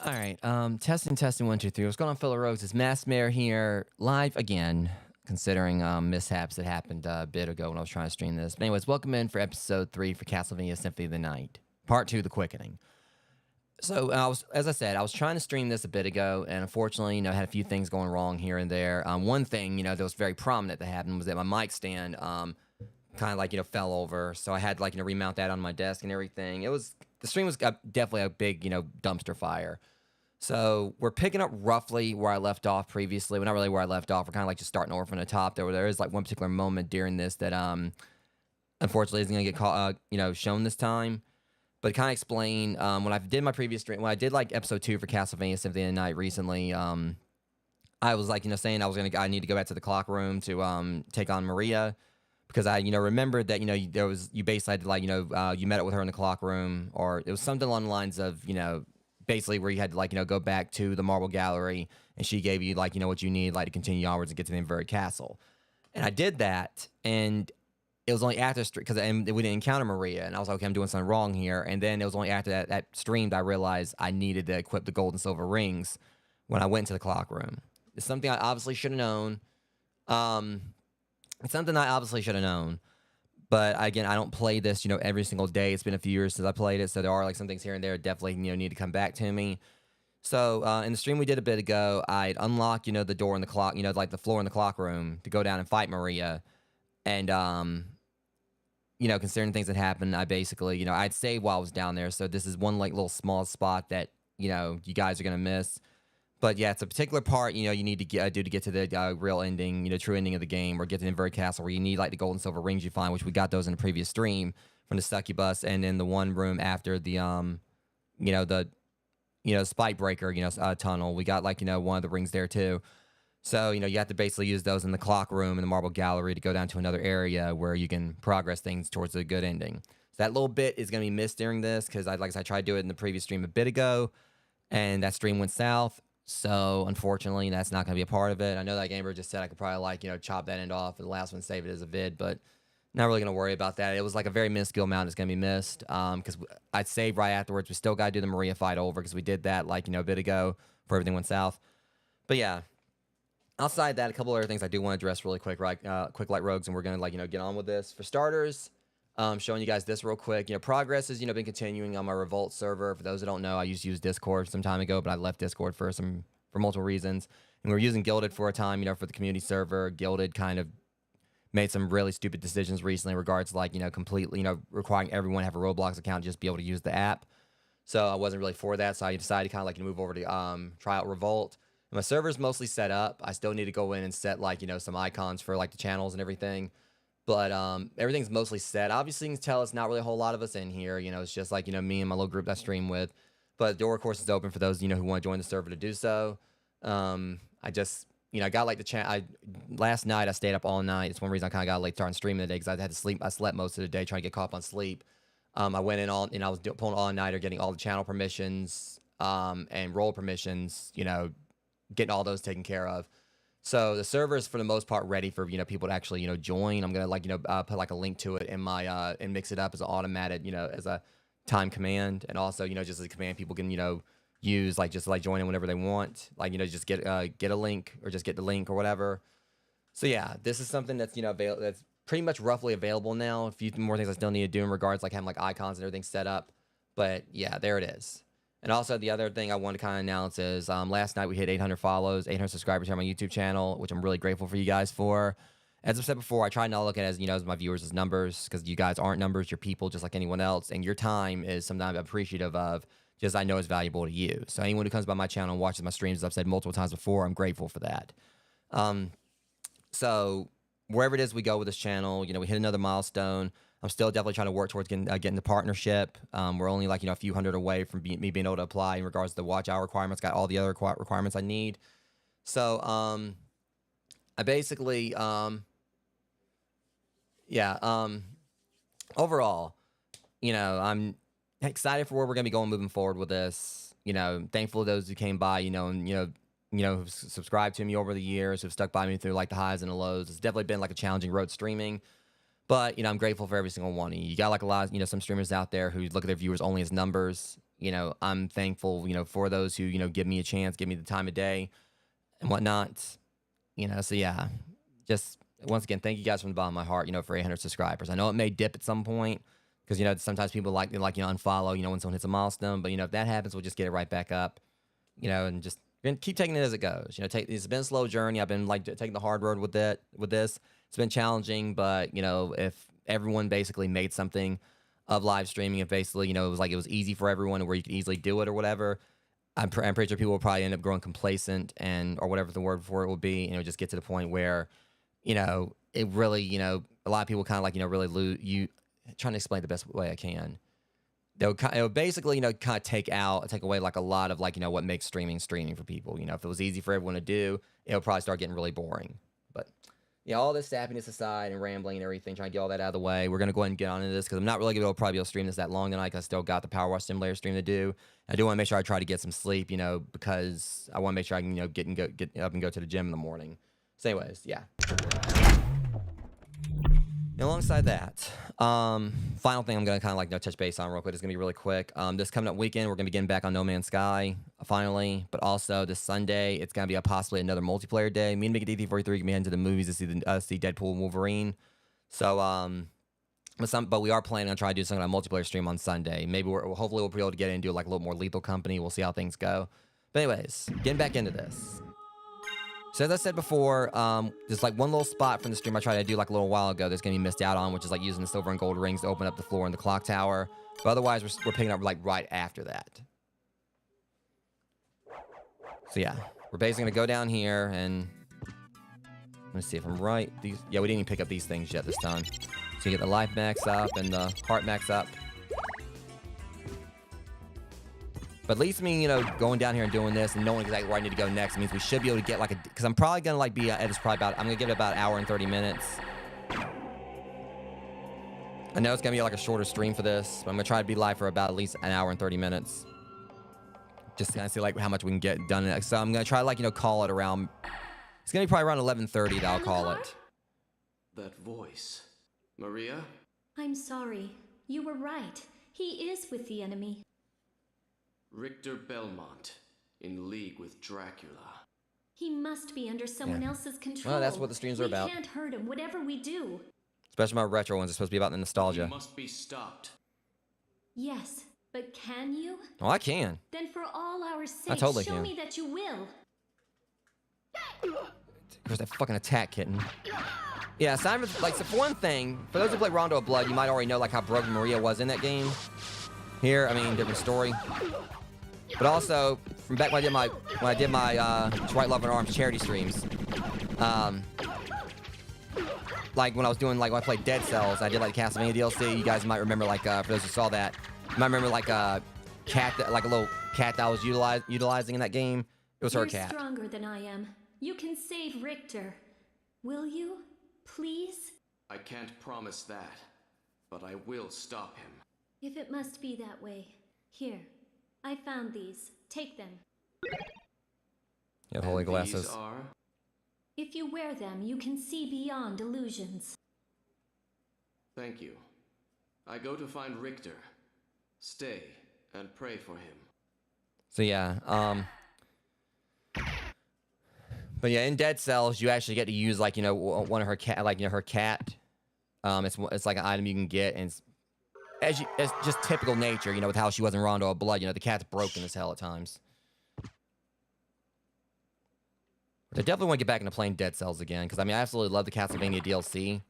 All right. Testing 1 2 3. What's going on, fellow rogues? It's Mass Mayor here, live again, considering mishaps that happened a bit ago when I was trying to stream this. But anyways, welcome in for episode 3 for Castlevania Symphony of the Night, part 2, The Quickening. So as I said, I was trying to stream this a bit ago, and unfortunately, had a few things going wrong here and there. One thing, that was very prominent that happened was that my mic stand, kind of like fell over, so I had to remount that on my desk and everything. The stream was definitely a big dumpster fire. So we're picking up roughly where I left off previously. Well, not really where I left off. We're kind of just starting over from the top. There is one particular moment during this that unfortunately isn't going to get shown this time. But to kind of explain, when I did my previous stream, when I did episode 2 for Castlevania Symphony of the Night recently, I was saying I need to go back to the clock room to take on Maria, because I remembered that you basically had you met up with her in the clock room, or it was something along the lines of basically where you had to go back to the marble gallery, and she gave you what you need to continue onwards and get to the inverted castle. And I did that, and it was only after because we didn't encounter Maria, and I was like, okay, I'm doing something wrong here. And then it was only after that stream that I realized I needed to equip the gold and silver rings when I went to the clock room. It's something I obviously should have known. It's something I obviously should have known. But again, I don't play this, every single day. It's been a few years since I played it, so there are some things here and there definitely, need to come back to me. So in the stream we did a bit ago, I'd unlock, the door in the clock, the floor in the clock room to go down and fight Maria. And considering things that happened, I basically, I'd saved while I was down there. So this is one little small spot that you guys are gonna miss. But yeah, it's a particular part, you need to do to get to the real ending, true ending of the game, or get to the inverted castle, where you need the gold and silver rings you find, which we got those in the previous stream from the succubus, and in the one room after the spike breaker, tunnel, we got one of the rings there too. So you have to basically use those in the clock room and the marble gallery to go down to another area where you can progress things towards a good ending. So that little bit is gonna be missed during this, because I tried to do it in the previous stream a bit ago, and that stream went south. So unfortunately, that's not going to be a part of it. I know that gamer just said I could probably chop that end off, and the last one save it as a vid, but Not really gonna worry about that. It was like a very minuscule amount that's gonna be missed. Because I saved right afterwards. We still gotta do the Maria fight over because we did that like a bit ago before everything went south. But yeah, outside that, a couple other things I do want to address really quick, right? Quick light rogues, and we're gonna get on with this. For starters, showing you guys this real quick. Progress has been continuing on my Revolt server. For those that don't know, I used to use Discord some time ago, but I left Discord for multiple reasons. And we were using Gilded for a time, for the community server. Gilded kind of made some really stupid decisions recently in regards to like, completely, requiring everyone to have a Roblox account to just be able to use the app. So I wasn't really for that. So I decided to kind of like move over to try out Revolt. And my server's mostly set up. I still need to go in and set like, some icons for like the channels and everything. But everything's mostly set. Obviously, you can tell it's not really a whole lot of us in here. It's just like, me and my little group that I stream with. But the door, of course, is open for those, who want to join the server to do so. I just... I got like last night I stayed up all night. It's one reason I kind of got late starting streaming today because I had to sleep. I slept most of the day trying to get caught up on sleep. I went in and I was pulling all nighter, getting all the channel permissions, and role permissions, getting all those taken care of. So the server is for the most part ready for, people to actually, join. I'm going to put like a link to it in my, and mix it up as an automated, as a time command. And also, just as a command people can, use just join in whenever they want, just get a link or just get the link or whatever. So yeah, this is something that's that's pretty much roughly available now. A few more things I still need to do in regards having icons and everything set up, but yeah, there it is. And also the other thing I want to kind of announce is last night we hit 800 follows, 800 subscribers here on my YouTube channel, which I'm really grateful for you guys for. As I've said before, I try not to look at it as as my viewers as numbers, because you guys aren't numbers, you're people just like anyone else, and your time is sometimes appreciative of. Just I know it's valuable to you. So anyone who comes by my channel and watches my streams, as I've said multiple times before, I'm grateful for that. So wherever it is we go with this channel, we hit another milestone. I'm still definitely trying to work towards getting the partnership. We're only a few hundred away from me being able to apply in regards to the watch hour requirements. Got all the other requirements I need. So I basically overall, I'm excited for where we're gonna be going moving forward with this. Thankful to those who came by, and who've subscribed to me over the years, who've stuck by me through the highs and the lows. It's definitely been a challenging road streaming, but I'm grateful for every single one of you. You got a lot, some streamers out there who look at their viewers only as numbers. I'm thankful, for those who give me a chance, give me the time of day, and whatnot. So yeah, just once again, thank you guys from the bottom of my heart. For 800 subscribers. I know it may dip at some point. Because, sometimes people unfollow, when someone hits a milestone. But, if that happens, we'll just get it right back up, and just keep taking it as it goes. It's been a slow journey. I've been, taking the hard road with this. It's been challenging, but, if everyone basically made something of live streaming, if basically, it was easy for everyone where you could easily do it or whatever, I'm pretty sure people will probably end up growing complacent or whatever the word for it will be, just get to the point where, it really, a lot of people kind of really lose you. Trying to explain it the best way I can. It would basically, kind of take away a lot of what makes streaming for people. If it was easy for everyone to do, it would probably start getting really boring. But all this sappiness aside and rambling and everything, trying to get all that out of the way, we're gonna go ahead and get on into this because I'm not really gonna probably be able to stream this that long tonight. Because I still got the Power Wash Simulator stream to do. I do want to make sure I try to get some sleep, because I want to make sure I can, get up and go to the gym in the morning. So, anyways, yeah. Alongside that, final thing I'm going to kind of touch base on real quick. It's going to be really quick. This coming up weekend, we're going to be getting back on No Man's Sky, finally. But also this Sunday, it's going to be possibly another multiplayer day. Me and Mickey DT43 going to be heading to the movies to see Deadpool and Wolverine. So, but we are planning on trying to do something on a multiplayer stream on Sunday. Maybe hopefully we'll be able to get in and do a little more Lethal Company. We'll see how things go. But anyways, getting back into this. So as I said before, there's one little spot from the stream I tried to do a little while ago that's going to be missed out on, which is using the silver and gold rings to open up the floor in the clock tower. But otherwise, we're picking up right after that. So yeah, we're basically going to go down here and let's see if I'm right. Yeah, we didn't even pick up these things yet this time. So you get the life max up and the heart max up. But at least me, going down here and doing this and knowing exactly where I need to go next means we should be able to get because I'm probably going to be at this I'm going to give it about an hour and 30 minutes. I know it's going to be a shorter stream for this, but I'm going to try to be live for about at least an hour and 30 minutes. Just to kind of see how much we can get done. So I'm going to try call it around, it's going to be probably around 11:30 that I'll call it. That voice. Maria? I'm sorry. You were right. He is with the enemy. Richter Belmont, in league with Dracula. He must be under someone else's control. Well, that's what the streams are about. We can't hurt him, whatever we do. Especially my retro ones are supposed to be about the nostalgia. He must be stopped. Yes, but can you? Oh, I can. Then for all our sakes, I totally show can. me that you will. There's that fucking attack kitten. Yeah, Simon, like, so for one thing, for those who play Rondo of Blood, you might already know, like, how broken Maria was in that game. Here, I mean, different story. But also, from back when I did my White Love and Arms charity streams, like, when I was doing, like, when I played Dead Cells, I did, like, Castlevania DLC. You guys might remember, like, for those who saw that, you might remember, like, a cat, like, a little cat that I was utilizing in that game. It was her cat. You're stronger than I am. You can save Richter. Will you? Please? I can't promise that, but I will stop him. If it must be that way. Here. I found these. Take them. You have holy glasses. These are? If you wear them, you can see beyond illusions. Thank you. I go to find Richter. Stay and pray for him. So yeah, but yeah, in Dead Cells, you actually get to use, like, you know, one of her cat, like, you know, her cat. It's like an item you can get, and it's just typical nature, you know, with how she was in Rondo of Blood. You know, the cat's broken as hell at times. But I definitely want to get back into playing Dead Cells again, because I mean, I absolutely love the Castlevania DLC,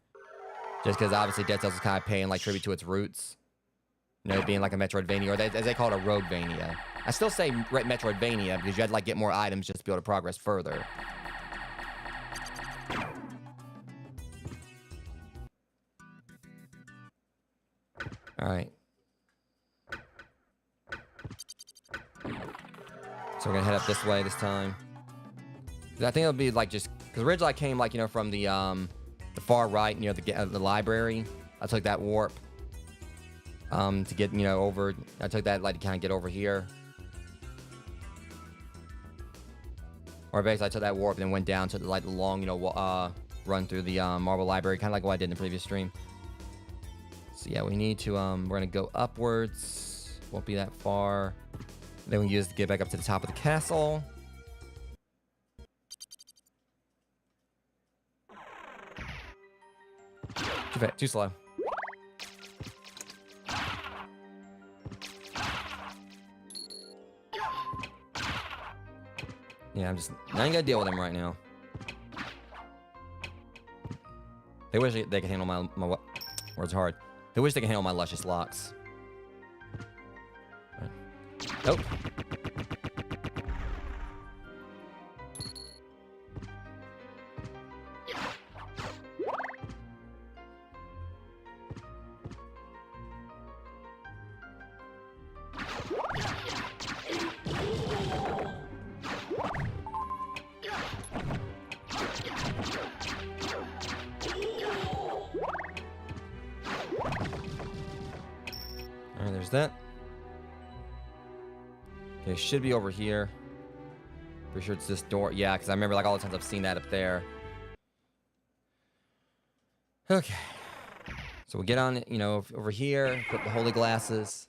just because obviously Dead Cells is kind of paying like tribute to its roots. You know, being like a Metroidvania, or as they call it, a Roguevania. I still say Metroidvania because you had to like get more items just to be able to progress further. All right. So we're gonna head up this way this time. I think it'll be like just because originally I came like, you know, from the far right near the library. I took that warp to get, you know, over. I took that like to kind of get over here. Or basically I took that warp and then went down to the, like the long, you know, run through the marble library, kind of like what I did in the previous stream. So yeah, we need to we're gonna go upwards. Won't be that far. Then we can use it to get back up to the top of the castle. Too slow. Yeah, I'm just not gonna deal with him right now. They wish they could handle my words hard. They wish they could handle my luscious locks. Right. Nope. Alright, there's that. Okay, should be over here. Pretty sure it's this door. Yeah, because I remember like all the times I've seen that up there. Okay. So we'll get on it, you know, over here, put the holy glasses.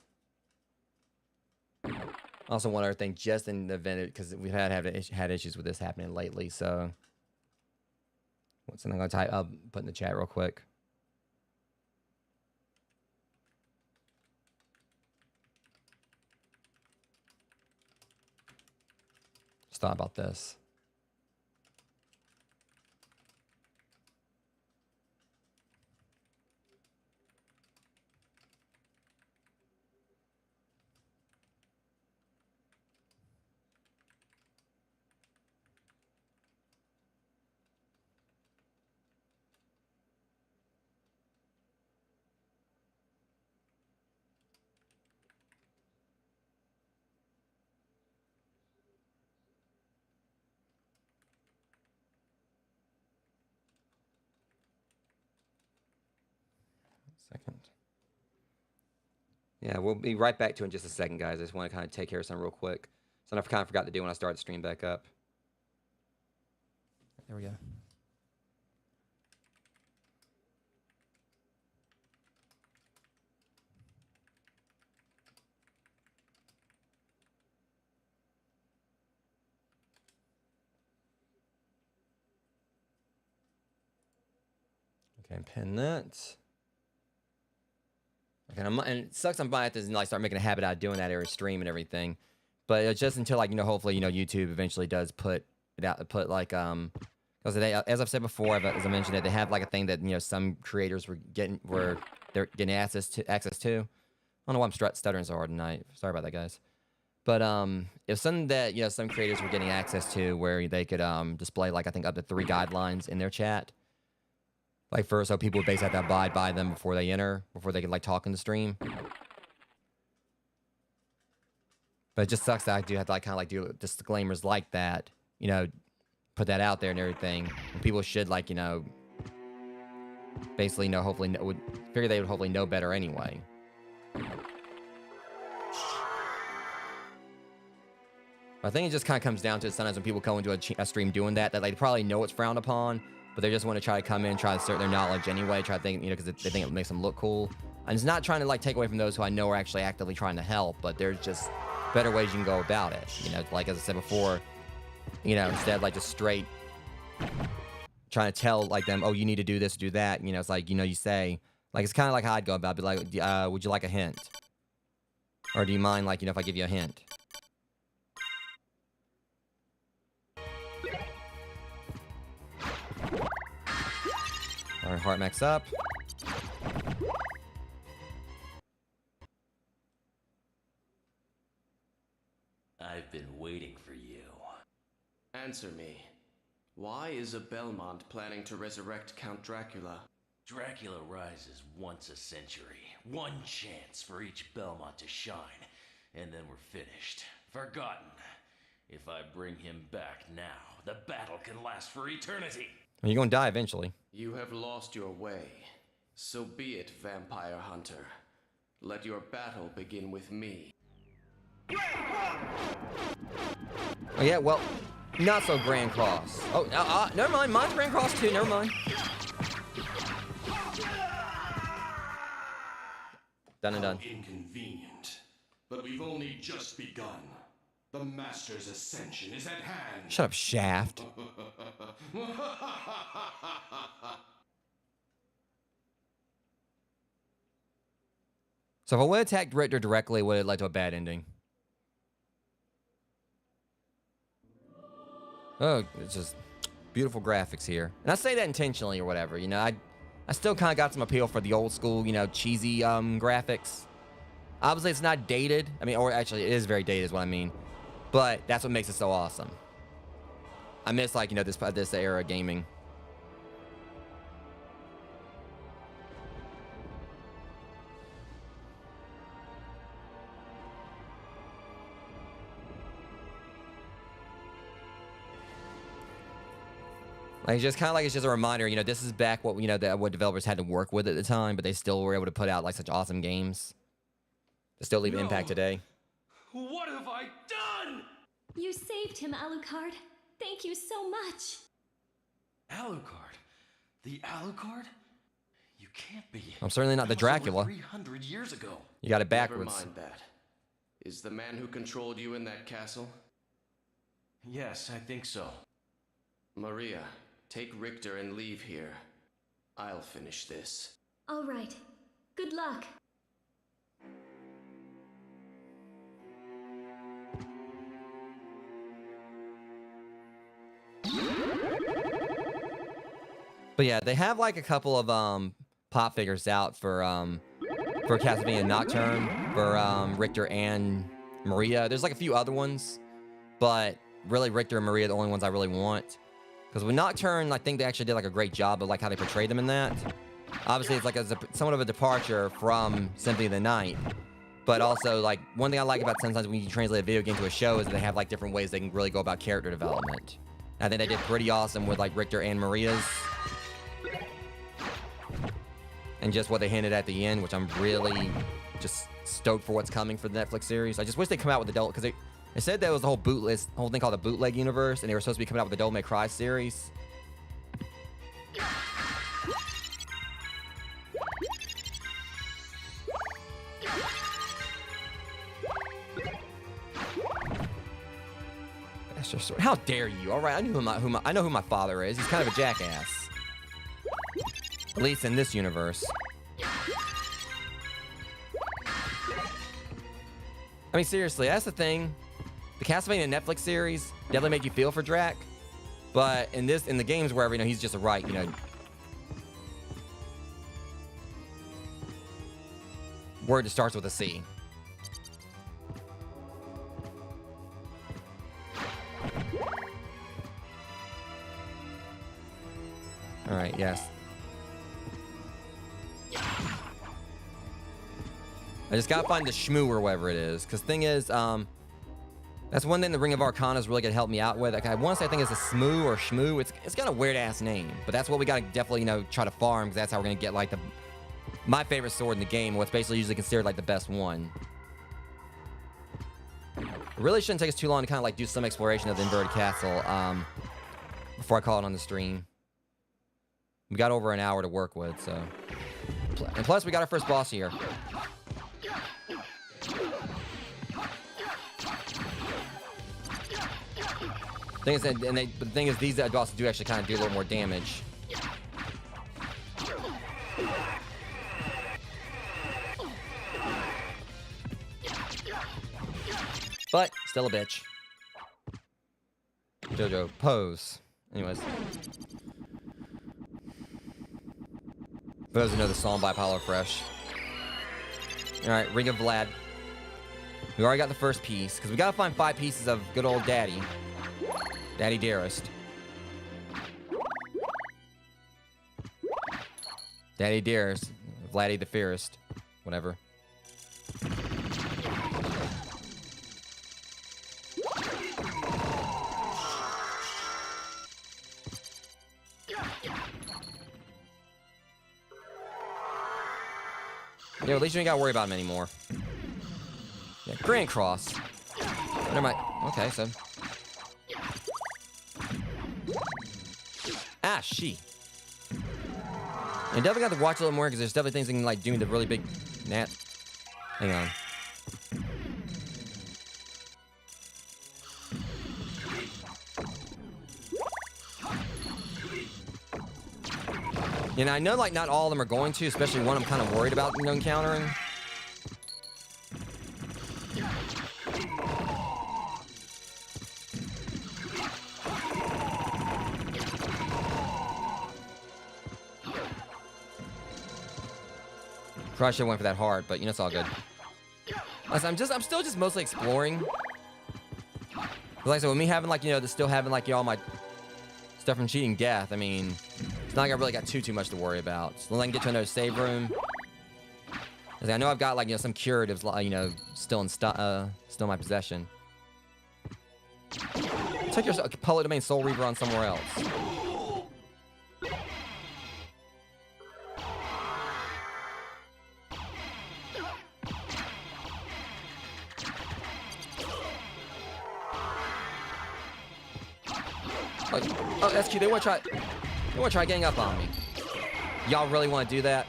Also, one other thing, just in the event, because we've had issues with this happening lately, so what's something I'm gonna type up, put in the chat real quick. Just thought about this. Second. Yeah, we'll be right back to it in just a second, guys. I just want to kind of take care of something real quick. Something I kind of forgot to do when I started the stream back up. There we go. And pin that. Okay, and it sucks I'm buying this and like start making a habit out of doing that every stream and everything. But it's just until like, you know, hopefully, you know, YouTube eventually does put it out, put like, because they, as I've said before, as I mentioned it, they have like a thing that, you know, some creators were getting access to. I don't know why I'm stuttering so hard tonight. Sorry about that, guys. But it was something that, you know, some creators were getting access to where they could display like I think up to 3 guidelines in their chat. Like first, so people would basically have to abide by them before they could like talk in the stream. But it just sucks that I do have to like kind of like do disclaimers like that, you know, put that out there and everything. And people should like, you know, basically know, hopefully would figure they would hopefully know better anyway. I think it just kind of comes down to sometimes when people come into a stream doing that they probably know it's frowned upon, but they just want to try to come in, try to assert their knowledge anyway, try to think, you know, because they think it makes them look cool. And it's not trying to like take away from those who I know are actually actively trying to help, but there's just better ways you can go about it. You know, like as I said before, you know, instead of like just straight trying to tell like them, oh, you need to do this, do that. You know, it's like, you know, you say, like, it's kind of like how I'd go about it. Be like, would you like a hint? Or do you mind, like, you know, if I give you a hint? All right, heart max up. I've been waiting for you. Answer me. Why is a Belmont planning to resurrect Count Dracula? Dracula rises once a century. One chance for each Belmont to shine. And then we're finished. Forgotten. If I bring him back now, the battle can last for eternity. You're gonna die eventually. You have lost your way. So be it, Vampire Hunter. Let your battle begin with me. Oh yeah, well, not so Grand Cross. Oh, never mind. Mine's Grand Cross too. Never mind. Done and done. How inconvenient. But we've only just begun. The Master's ascension is at hand. Shut up, Shaft. So if I would have attacked Richter directly, it would have led to a bad ending. Oh, it's just beautiful graphics here. And I say that intentionally or whatever, you know. I still kind of got some appeal for the old school, you know, cheesy graphics. Obviously, it's not dated. I mean, or actually, it is very dated is what I mean. But that's what makes it so awesome. I miss, like, you know, this era of gaming. Like, it's just kind of like it's just a reminder, you know, this is back what, you know, what developers had to work with at the time, but they still were able to put out, like, such awesome games. To still leave an impact today. What have I done? You saved him, Alucard. Thank you so much. Alucard? The Alucard? You can't be. I'm certainly not the That was over Dracula. 300 years ago. You got it backwards. Never mind that. Is the man who controlled you in that castle? Yes, I think so. Maria, take Richter and leave here. I'll finish this. All right. Good luck. But yeah, they have like a couple of pop figures out for Castlevania Nocturne for Richter and Maria. There's like a few other ones, but really Richter and Maria are the only ones I really want. Because with Nocturne, I think they actually did like a great job of like how they portrayed them in that. Obviously, it's like somewhat of a departure from Symphony of the Night. But also, like, one thing I like about sometimes when you translate a video game to a show is that they have like different ways they can really go about character development. I think they did pretty awesome with like Richter and Maria's. And just what they hinted at the end, which I'm really just stoked for what's coming for the Netflix series. I just wish they'd come out with the because they said that was the whole thing called the bootleg universe, and they were supposed to be coming out with the Devil May Cry series. How dare you? All right, I know who my father is. He's kind of a jackass. At least in this universe. I mean, seriously, that's the thing. The Castlevania Netflix series definitely make you feel for Drac, but in the games, wherever, you know, he's just a right, you know, word that starts with a C. All right, yes. I just gotta find the Schmoo or whatever it is. Because thing is, that's one thing the Ring of Arcana is really gonna help me out with. Like, I want to say I think it's a Smoo or Schmoo. It's got a weird ass name, but that's what we gotta definitely, you know, try to farm, because that's how we're gonna get like my favorite sword in the game, what's basically usually considered like the best one. It really shouldn't take us too long to kind of like do some exploration of the inverted castle before I call it on the stream. We got over an hour to work with, so. And plus, we got our first boss here. Thing is, but the thing is, these bosses do actually kind of do a little more damage. But still a bitch. Jojo, pose. Anyways. For those who know the song by Apollo Fresh. Alright, Ring of Vlad. We already got the first piece, because we gotta find 5 pieces of good old Daddy. Daddy Dearest. Daddy Dearest. Vladdy the Fairest. Whatever. Yeah, at least you ain't gotta worry about him anymore. Yeah, Grand Cross. Never mind. Okay, so. Ah, she. And definitely got to watch a little more, because there's definitely things that can like do the really big nat. Hang on. You know, I know like not all of them are going to, especially one I'm kind of worried about, you know, encountering. Probably should have went for that hard, but you know, it's all good. I'm still just mostly exploring. Like I said, with me having like, you know, still having like, you know, all my stuff from Cheating Death, I mean, it's not like I really got too much to worry about. So I can get to another save room. I know I've got like, you know, some curatives, you know, still in my possession. Take your Public Domain Soul Reaver on somewhere else. Like, oh, that's cute. They want to try getting up on me. Y'all really want to do that?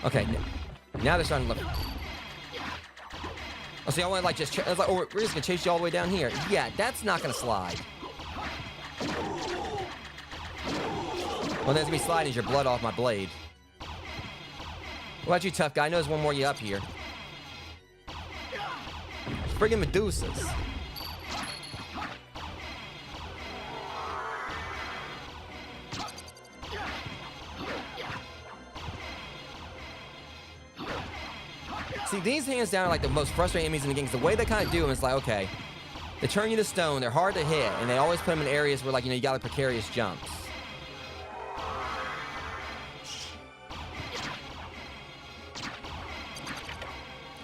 Okay, now they're starting to look. Oh, so y'all want to like just? I was like, oh, we're just gonna chase you all the way down here. Yeah, that's not gonna slide. Well, there's gonna be sliding as your blood off my blade. What about you, tough guy? I know there's one more you up here. Friggin' Medusas. See, these hands down are like the most frustrating enemies in the game, because the way they kind of do them is like, okay, they turn you to stone, they're hard to hit, and they always put them in areas where, like, you know, you got like precarious jumps.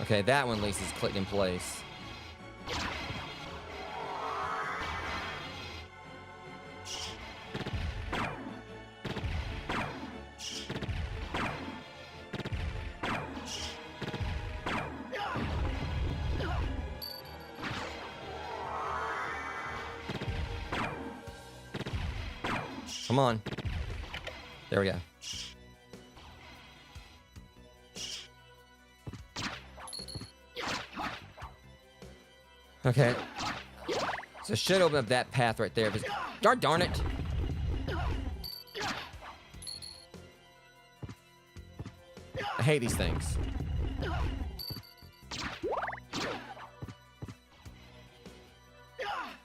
Okay, that one at least is clicked in place. Come on. There we go. Okay. So it should open up that path right there. Darn it. I hate these things.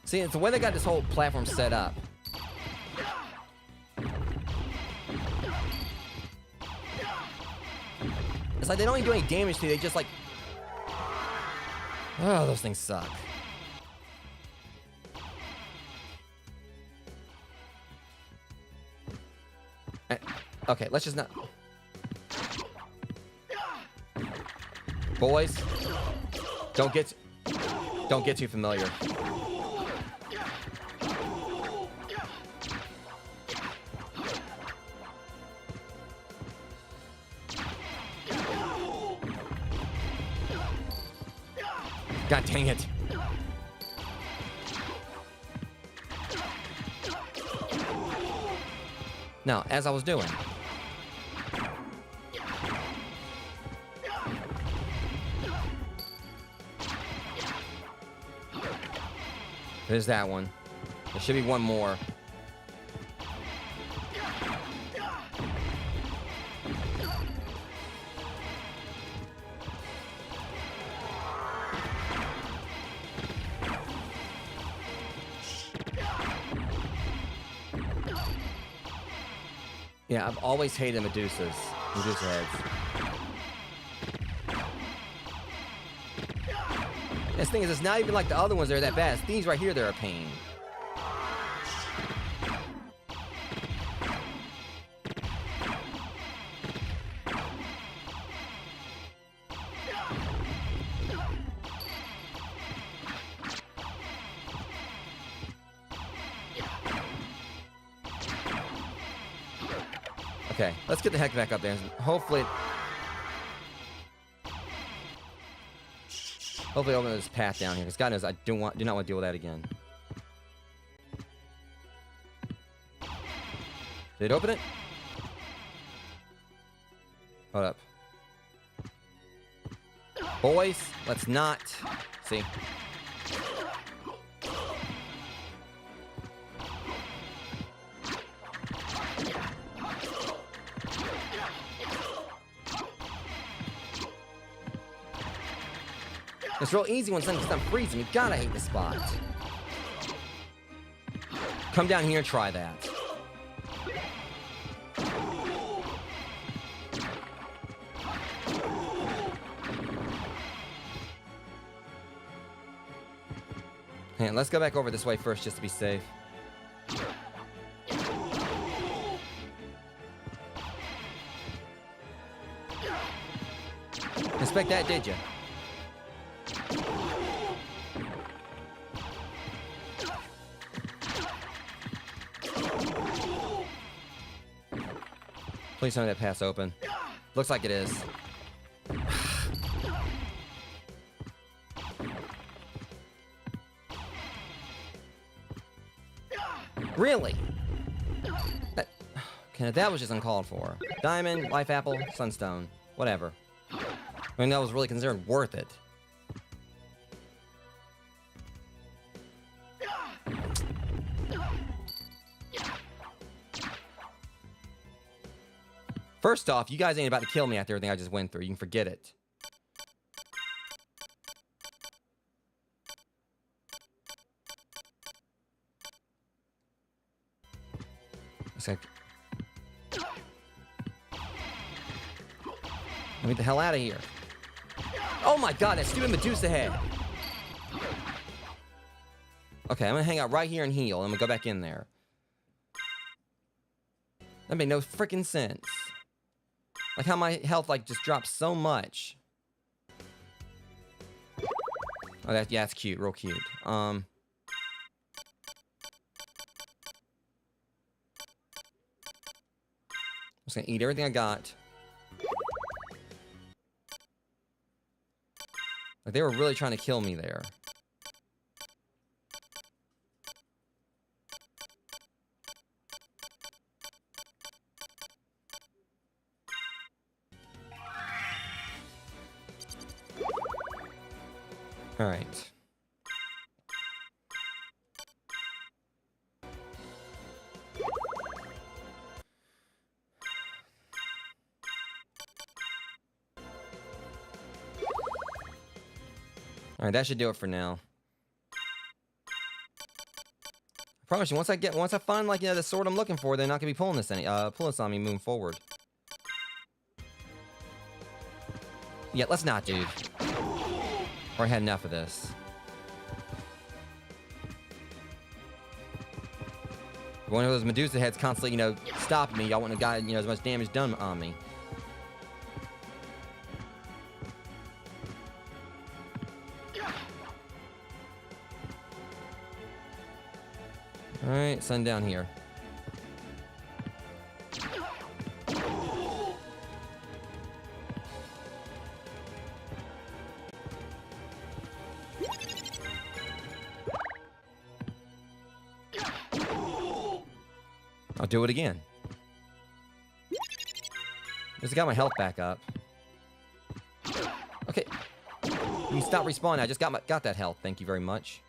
See, it's the way they got this whole platform set up. It's like they don't even do any damage to you, they just like... Oh, those things suck. Okay, let's just not... Boys, don't get too familiar. God dang it. Now, as I was doing. There's that one. There should be one more. Yeah, I've always hated Medusa heads. This thing is, it's not even like the other ones that are that bad. It's these right here that are a pain. Okay, let's get the heck back up there. Hopefully open this path down here, because God knows I do not want to deal with that again. Did it open it? Hold up. Boys, let's not... See? It's real easy when something's not freezing. You gotta hate the spot. Come down here and try that. And let's go back over this way first just to be safe. Expect that, did you? Please tell me that path's open. Looks like it is. Really? Okay, that was just uncalled for. Diamond, life apple, sunstone, whatever. I mean, that was really considered worth it. First off, you guys ain't about to kill me after everything I just went through. You can forget it. It's like... Let me get the hell out of here. Oh my god, that stupid Medusa head. Okay, I'm gonna hang out right here and heal. I'm gonna go back in there. That made no freaking sense. Like how my health like just dropped so much. Oh, yeah, that's cute, real cute. I'm just gonna eat everything I got. Like they were really trying to kill me there. All right. All right, that should do it for now. I promise you, once I find like the sword I'm looking for, they're not gonna be pulling this on me moving forward. Yeah, let's not, dude. Or I had enough of this. One of those Medusa heads constantly, stopping me. Y'all wouldn't have gotten, as much damage done on me. Alright, sun down here. I'll do it again. Just got my health back up. Okay. You stop respawning. I just got that health. Thank you very much.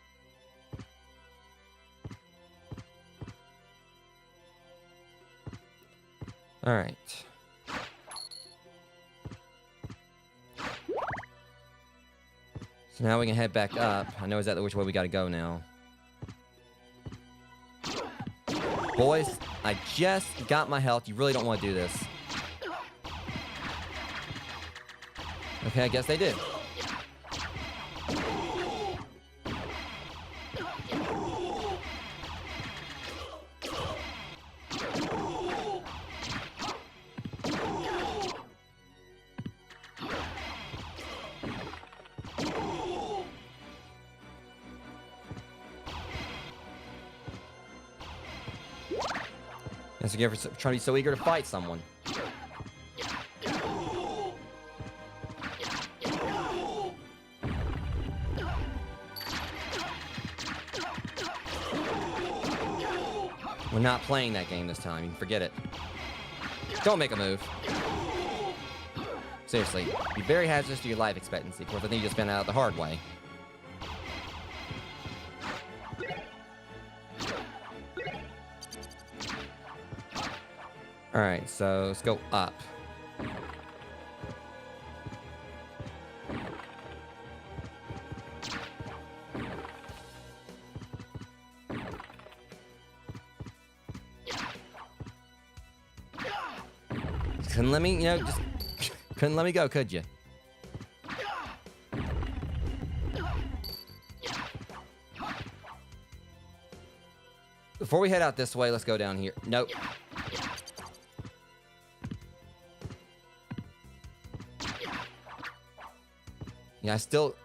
All right. So now we can head back up. I know exactly which way we got to go now. Boys, I just got my health. You really don't want to do this. Okay, I guess they did. That's again for trying to be so eager to fight someone. We're not playing that game this time. You can forget it. Don't make a move. Seriously, be very hazardous to your life expectancy. Of course, I think you just found out the hard way. Alright, so let's go up. Couldn't let me, just couldn't let me go, could you? Before we head out this way, let's go down here. Nope. Yeah, I still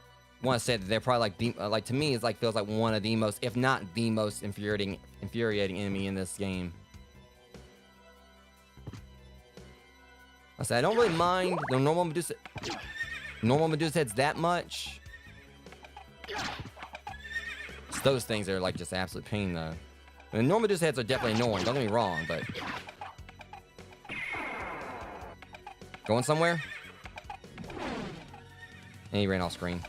want to say that they're probably like to me, feels like one of the most, if not the most infuriating enemy in this game. I said I don't really mind the normal Medusa heads that much. It's those things that are just absolute pain though. The normal Medusa heads are definitely annoying. Don't get me wrong, but going somewhere. And he ran off screen.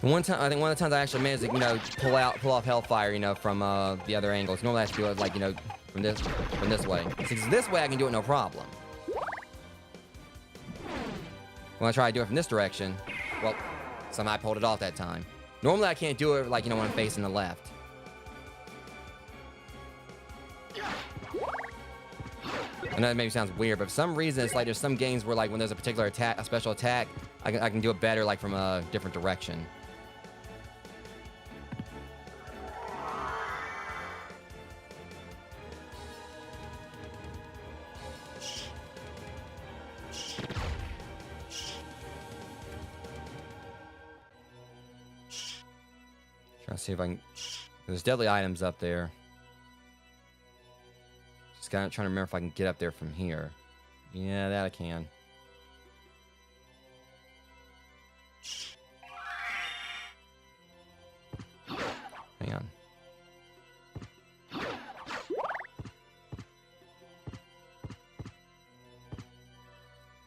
One time, I think one of the times I actually managed to, pull off Hellfire, from the other angles. Normally I have to do it from this way. Because this way I can do it no problem. When I try to do it from this direction, well, somehow I pulled it off that time. Normally I can't do it when I'm facing the left. I know that maybe sounds weird, but for some reason it's there's some games where when there's a particular attack, a special attack, I can do it better from a different direction. Trying to see if I can. There's deadly items up there. Trying to remember if I can get up there from here. Yeah, that I can. Hang on.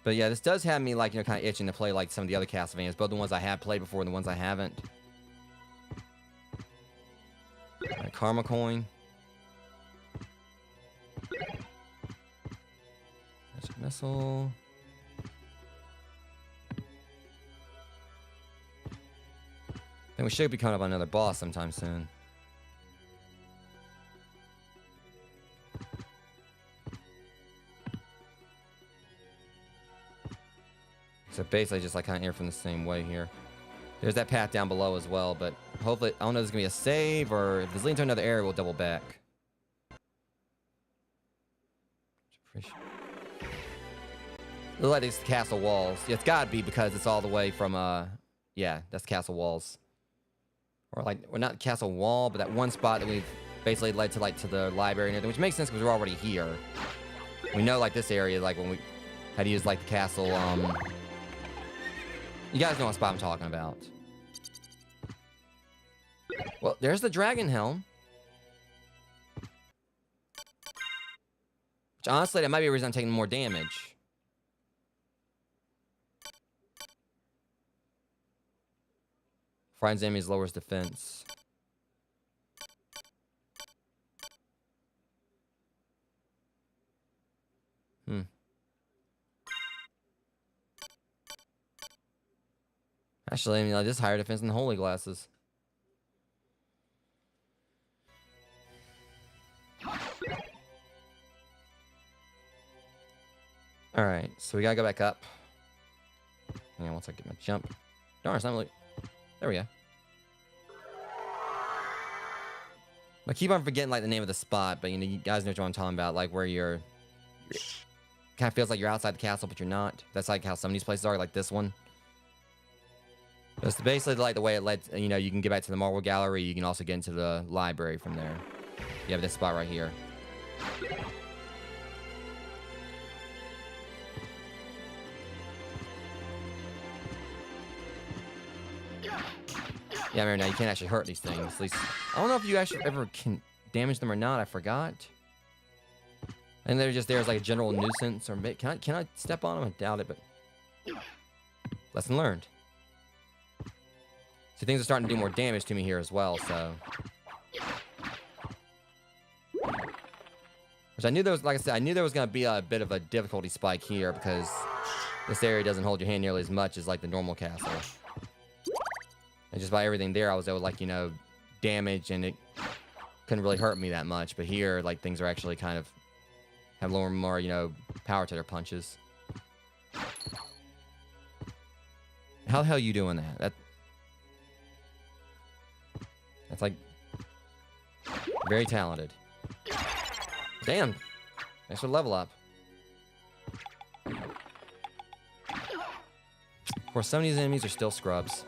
But yeah, this does have me kind of itching to play some of the other Castlevanias, both the ones I have played before and the ones I haven't. Karma coin. Missile. And we should be coming up on another boss sometime soon. So basically just like kind of air from the same way here. There's that path down below as well, but hopefully, I don't know if there's going to be a save, or if it's leading to another area, we'll double back. Look like these castle walls. Yeah, it's gotta be because it's all the way from, yeah, that's castle walls. Or like, well, not castle wall, but that one spot that we've basically led to, like, to the library and everything, which makes sense because we're already here. We know, like, this area, like, when we had to use, like, the castle, you guys know what spot I'm talking about. Well, there's the dragon helm. Which, honestly, that might be a reason I'm taking more damage. Finds enemies, lowers defense. Actually, I mean, like, this higher defense than the holy glasses. Alright, so we gotta go back up. Hang on, once I get my jump. Darn, it's not really... There we go. I keep on forgetting, like, the name of the spot, but, you know, you guys know what I'm talking about, like, where you're... Kind of feels like you're outside the castle, but you're not. That's, like, how some of these places are, like this one. It's basically, like, the way it lets, you know, you can get back to the Marble Gallery, you can also get into the library from there. You have this spot right here. Yeah, I remember now, you can't actually hurt these things. At least, I don't know if you actually ever can damage them or not. I forgot. And they're just there as like a general nuisance. Or can I step on them? I doubt it, but lesson learned. See, things are starting to do more damage to me here as well. So, which I knew there was, like I said, I knew there was going to be a bit of a difficulty spike here because this area doesn't hold your hand nearly as much as like the normal castle. And just by everything there, I was able to, like, you know, damage, and it couldn't really hurt me that much. But here, like, things are actually kind of have a little more, you know, power to their punches. How the hell are you doing that? That's like very talented. Damn. Thanks for the level up. Of course, some of these enemies are still scrubs.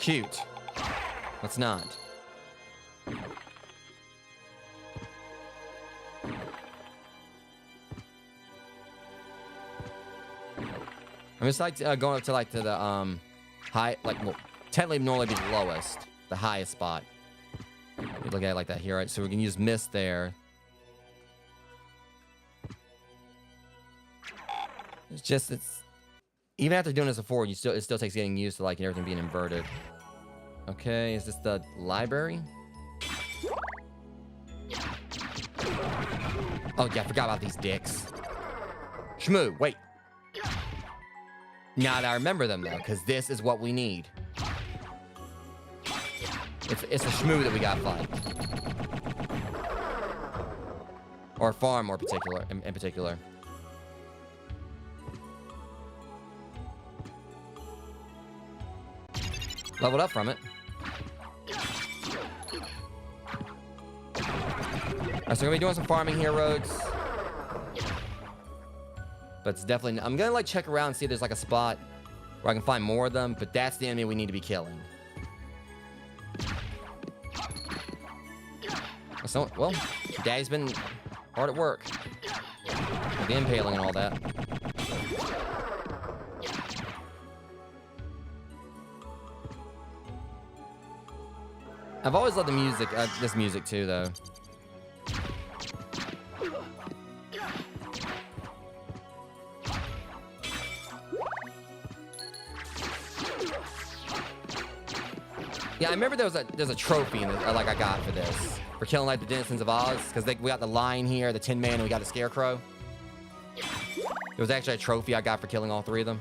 Cute. Let's not. I'm just like going up to like to the high, like, well, technically normally be the lowest, the highest spot. You look at it like that here, right? So we can use mist there. It's just, it's even after doing this before, it still takes getting used to, like, everything being inverted. Okay, is this the library? Oh yeah, I forgot about these dicks. Schmoo, wait. Now that I remember them though, because this is what we need. It's a Schmoo that we gotta fight. Or farm more particular in particular. Leveled up from it. Alright, so we're gonna be doing some farming here, rogues. But it's definitely... I'm gonna, like, check around and see if there's, like, a spot where I can find more of them, but that's the enemy we need to be killing. So, well, Daddy's been hard at work. With the impaling and all that. I've always loved the music, this music too, though. Yeah, I remember there's a trophy in this, like I got for this, for killing like the Denizens of Oz, because we got the Lion here, the Tin Man, and we got the Scarecrow. It was actually a trophy I got for killing all three of them.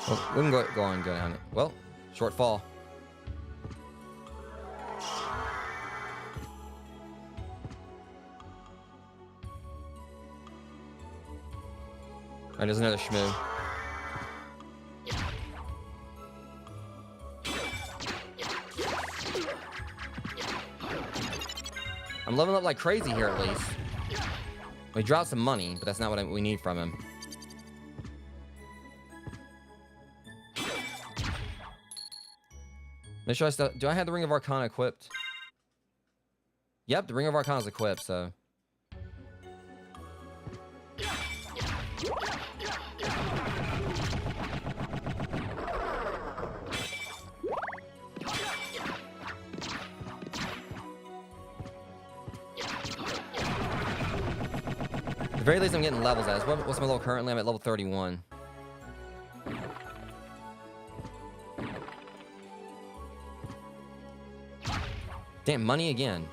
Well, we can go on and go down it. Well, short fall. Alright, there's another Schmoo. I'm leveling up like crazy here at least. We dropped some money, but that's not what we need from him. Make sure I still... Do I have the Ring of Arcana equipped? Yep, the Ring of Arcana is equipped, so... At the very least, I'm getting levels at. What's my level currently? I'm at level 31. Damn, money again.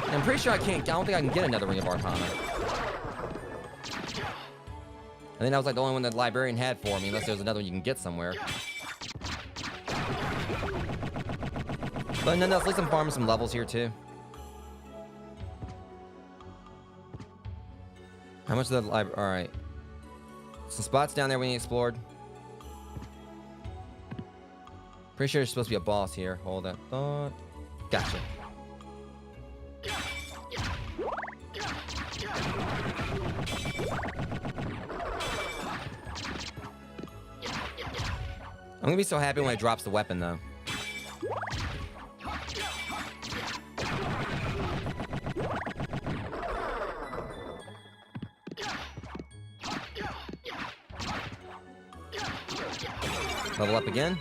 I'm pretty sure I don't think I can get another Ring of Arcana. I think that was like the only one that the librarian had for me, unless there's another one you can get somewhere. But nonetheless, at least I'm farming some levels here too. How much of the library? All right. Some spots down there we ain't explored. Pretty sure there's supposed to be a boss here. Hold that thought. Gotcha. I'm gonna be so happy when it drops the weapon though. Level up again.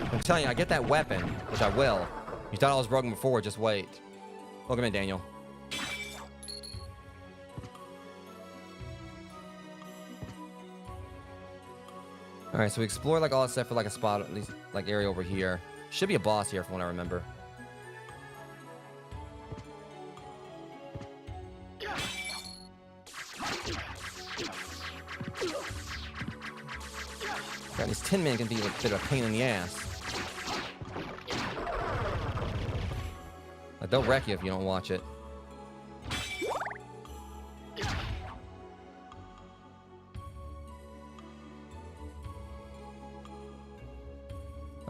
I'm telling you, I get that weapon, which I will. You thought I was broken before, just wait. Welcome in, Daniel. Alright, so we explore like all that stuff for like a spot, at least like area over here. Should be a boss here from what I remember. God, these tin men can be a bit of a pain in the ass. Like, they'll wreck you if you don't watch it.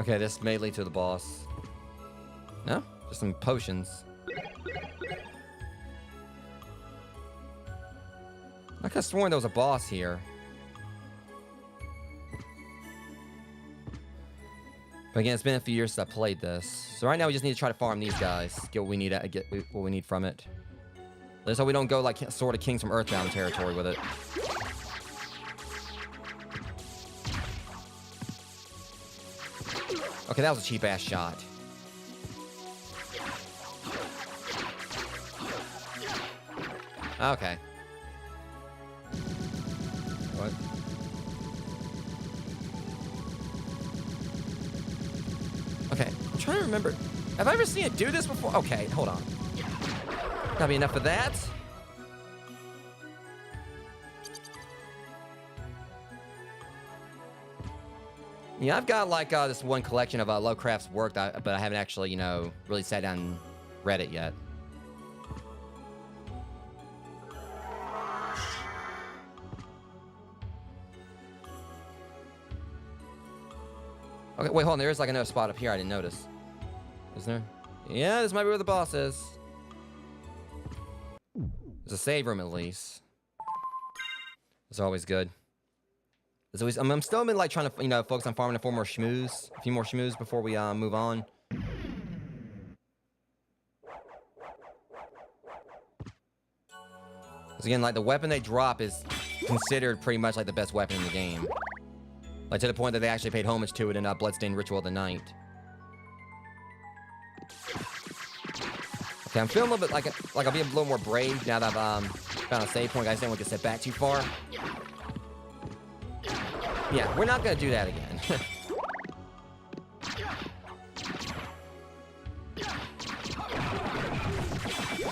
Okay, this may lead to the boss. No? Just some potions. I could have sworn there was a boss here. But again, it's been a few years since I played this. So right now we just need to try to farm these guys. Get what we need from it. That's how we don't go like Sword of Kings from Earthbound territory with it. Okay, that was a cheap-ass shot. Okay. What? Okay, I'm trying to remember. Have I ever seen it do this before? Okay, hold on. That'll be enough of that. Yeah, I've got like this one collection of Lovecraft's work, but I haven't actually, really sat down and read it yet. Okay, wait, hold on. There is like another spot up here I didn't notice. Is there? Yeah, this might be where the boss is. There's a save room at least. It's always good. There's always, I'm still been like trying to, focus on farming a few more shmoos before we move on. Because again, like the weapon they drop is considered pretty much like the best weapon in the game. Like to the point that they actually paid homage to it in Bloodstained Ritual of the Night. Okay, Okay, I'm feeling a little bit like I'll be a little more brave now that I've found a save point. I just don't want to get set back too far. Yeah, we're not gonna do that again.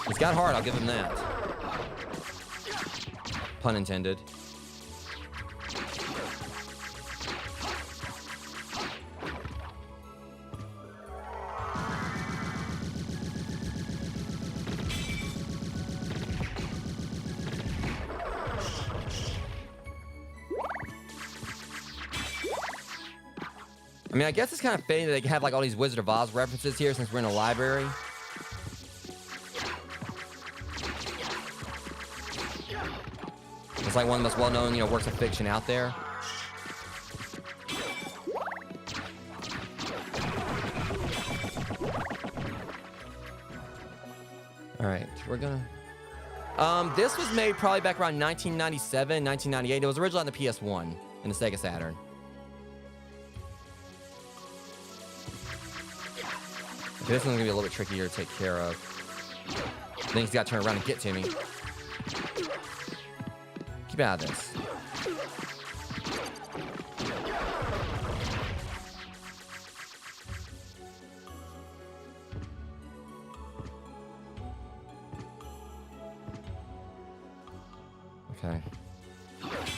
It's got hard, I'll give him that. Pun intended. I mean, I guess it's kind of fitting that they have like all these Wizard of Oz references here since we're in a library. It's like one of the most well-known, you know, works of fiction out there. All right, we're gonna... this was made probably back around 1997, 1998. It was originally on the PS1 and the Sega Saturn. This one's gonna be a little bit trickier to take care of. Then he's got to turn around and get to me. Keep out of this. Okay.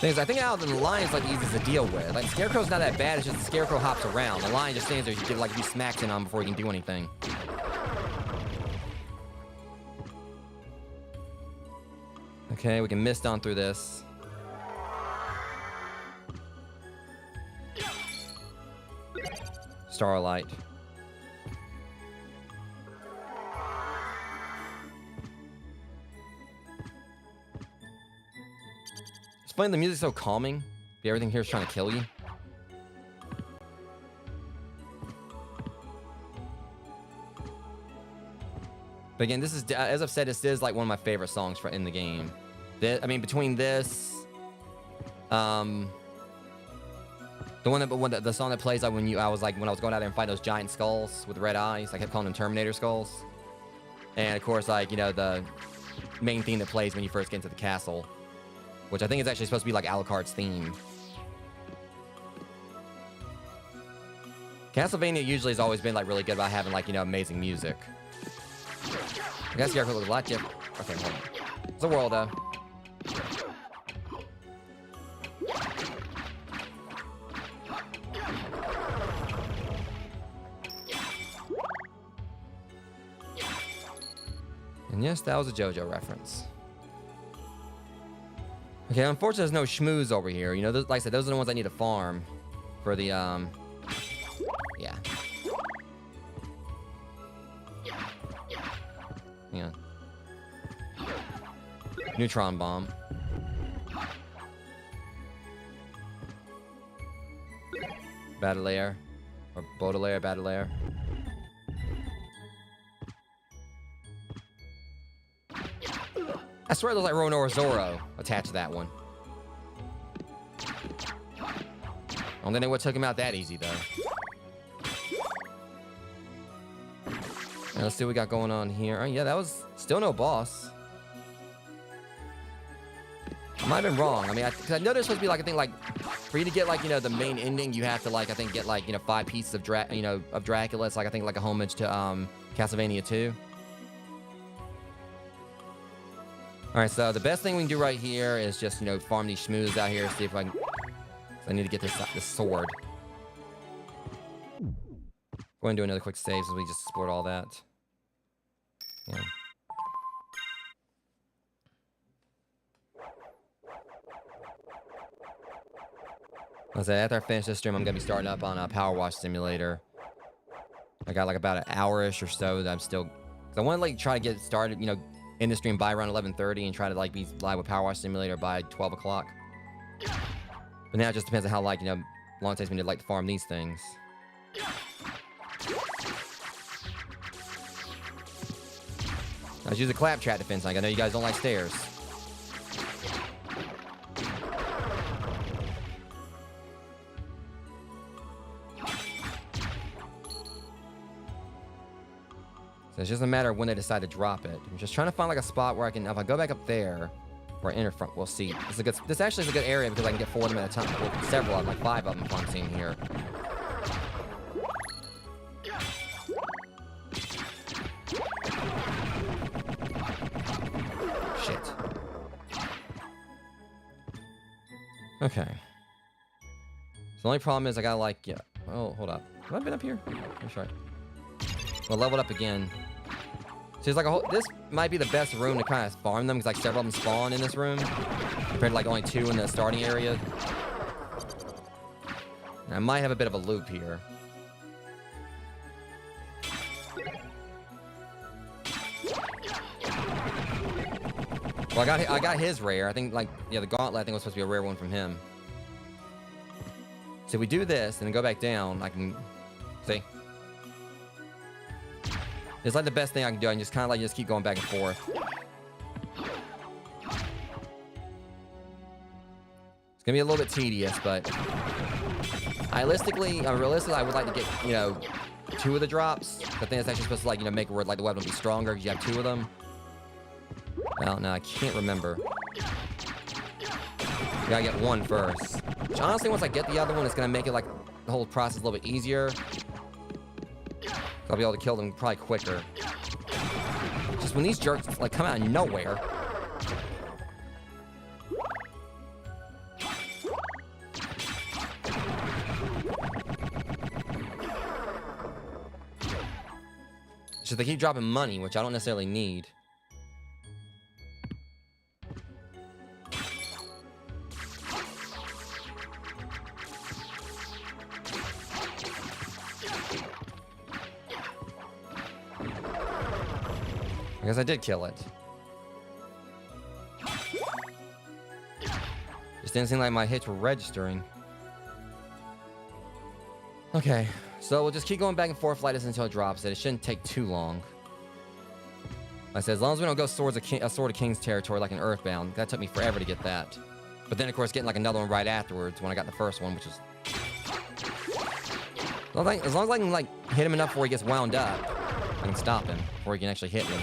Thing is, I think out of the lion's like easy to deal with. Like Scarecrow's not that bad. It's just the Scarecrow hops around. The lion just stands there. You get like a few smacks in on before he can do anything. Okay, we can mist on through this. Starlight. It's funny, the music's so calming. Everything here is trying to kill you. But again, this is, as I've said, this is like one of my favorite songs in the game. I mean, between this, the song that plays like when I was going out there and fight those giant skulls with red eyes. I kept calling them Terminator skulls. And of course, like, you know, the main theme that plays when you first get into the castle, which I think is actually supposed to be like Alucard's theme. Castlevania usually has always been like really good about having like, you know, amazing music. I guess Scarecrow looks a lot different. Okay, hold on. It's a world, though. And yes, that was a JoJo reference. Okay, unfortunately, there's no Schmoos over here. You know, like I said, those are the ones I need to farm for the, yeah. Yeah. Neutron bomb. Baudelaire. Or Baudelaire, Baudelaire. I swear there's like Ronor Zoro attached to that one. I don't think they would have took him out that easy, though. Let's see what we got going on here. Oh, yeah, that was still no boss. I might have been wrong. I mean, cause I know there's supposed to be like, I think like, for you to get like, you know, the main ending, you have to like, I think get like, you know, 5 pieces of Dracula. It's like, I think like a homage to Castlevania 2. All right, so the best thing we can do right here is just, you know, farm these Schmoos out here. See if I can. I need to get this sword. Go ahead and do another quick save since we just explored all that. Yeah. After I finish this stream, I'm gonna be starting up on a Power Wash Simulator. I got like about an hour-ish or so that I'm still. Cause I want to like try to get started, you know, in the stream by around 11:30 and try to like be live with Power Wash Simulator by 12 o'clock. But now it just depends on how like, you know, long it takes me to like farm these things. Let's use a claptrap defense. Like, I know you guys don't like stairs. So it's just a matter of when they decide to drop it. I'm just trying to find like a spot where I can, if I go back up there, where I enter front, we'll see. This actually is a good area because I can get 4 of them at a time. Well, several of them, like 5 of them if I'm seeing here. Shit. Okay. So the only problem is I gotta like, yeah. Oh, hold up. Have I been up here? I'm sure. Well, leveled up again. So there's like a whole, this might be the best room to kind of farm them because like several of them spawn in this room compared to like only 2 in the starting area. And I might have a bit of a loop here. Well, I got his rare. I think like, yeah, the gauntlet I think was supposed to be a rare one from him. So if we do this and then go back down, I can see. It's like the best thing I can do. I can just kind of like just keep going back and forth. It's gonna be a little bit tedious, but realistically, I would like to get, you know, 2 of the drops. I think it's actually supposed to like, you know, make it where like the weapon will be stronger because you have 2 of them. Well, no, I can't remember. You gotta get 1 first. Which honestly, once I get the other one, it's gonna make it like the whole process a little bit easier. I'll be able to kill them probably quicker. Just when these jerks like come out of nowhere. So they keep dropping money, which I don't necessarily need. I guess I did kill it. Just didn't seem like my hits were registering. Okay, so we'll just keep going back and forth like this until it drops it. It shouldn't take too long. Like I said, as long as we don't go Sword of King's territory like in Earthbound. That took me forever to get that. But then, of course, getting like another one right afterwards when I got the first one, which is... As long as I can like hit him enough before he gets wound up, I can stop him before he can actually hit me.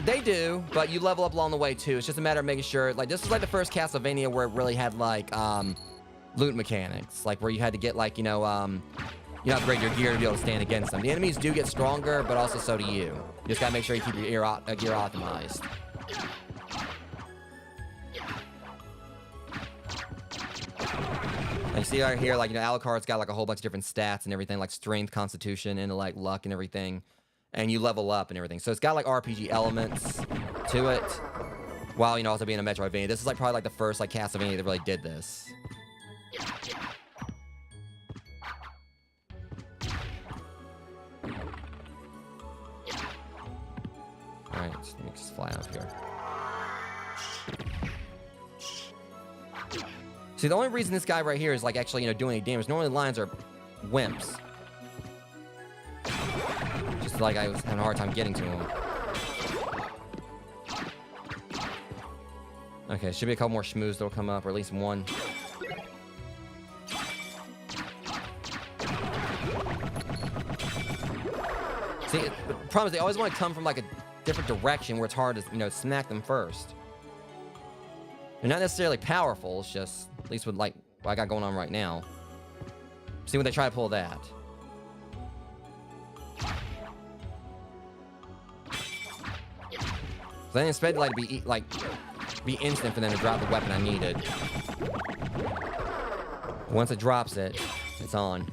They do, but you level up along the way too. It's just a matter of making sure, like, this was like the first Castlevania where it really had like, loot mechanics, like where you had to get like, you upgrade your gear to be able to stand against them. The enemies do get stronger, but also so do you. You just gotta make sure you keep your gear optimized. And you see right here, like, Alucard's got like a whole bunch of different stats and everything, like strength, constitution, intellect, luck, and everything. And you level up and everything. So it's got like RPG elements to it, while, also being a Metroidvania. This is like probably like the first like Castlevania that really did this. Alright, let me just fly up here. See, the only reason this guy right here is like actually, doing any damage. Normally lions are wimps. Just like I was having a hard time getting to him. Okay, should be a couple more Schmoos that'll come up, or at least one. See, the problem is they always want to come from like a different direction where it's hard to, smack them first. They're not necessarily powerful, it's just, at least with like what I got going on right now. See when they try to pull that. So I didn't expect it to be instant for them to drop the weapon I needed. Once it drops it, it's on.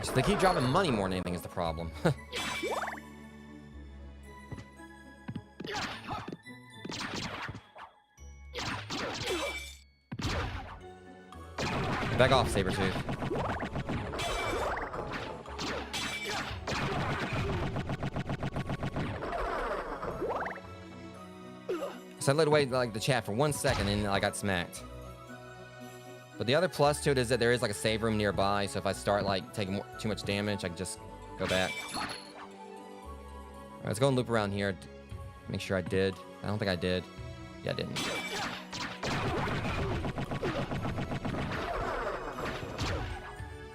So they keep dropping money more than anything is the problem. Back off, Sabretooth. So I let away like the chat for 1 second and I got smacked. But the other plus to it is that there is like a save room nearby, so if I start like taking too much damage, I can just go back. All right, let's go and loop around here. Make sure I did. I don't think I did. Yeah, I didn't.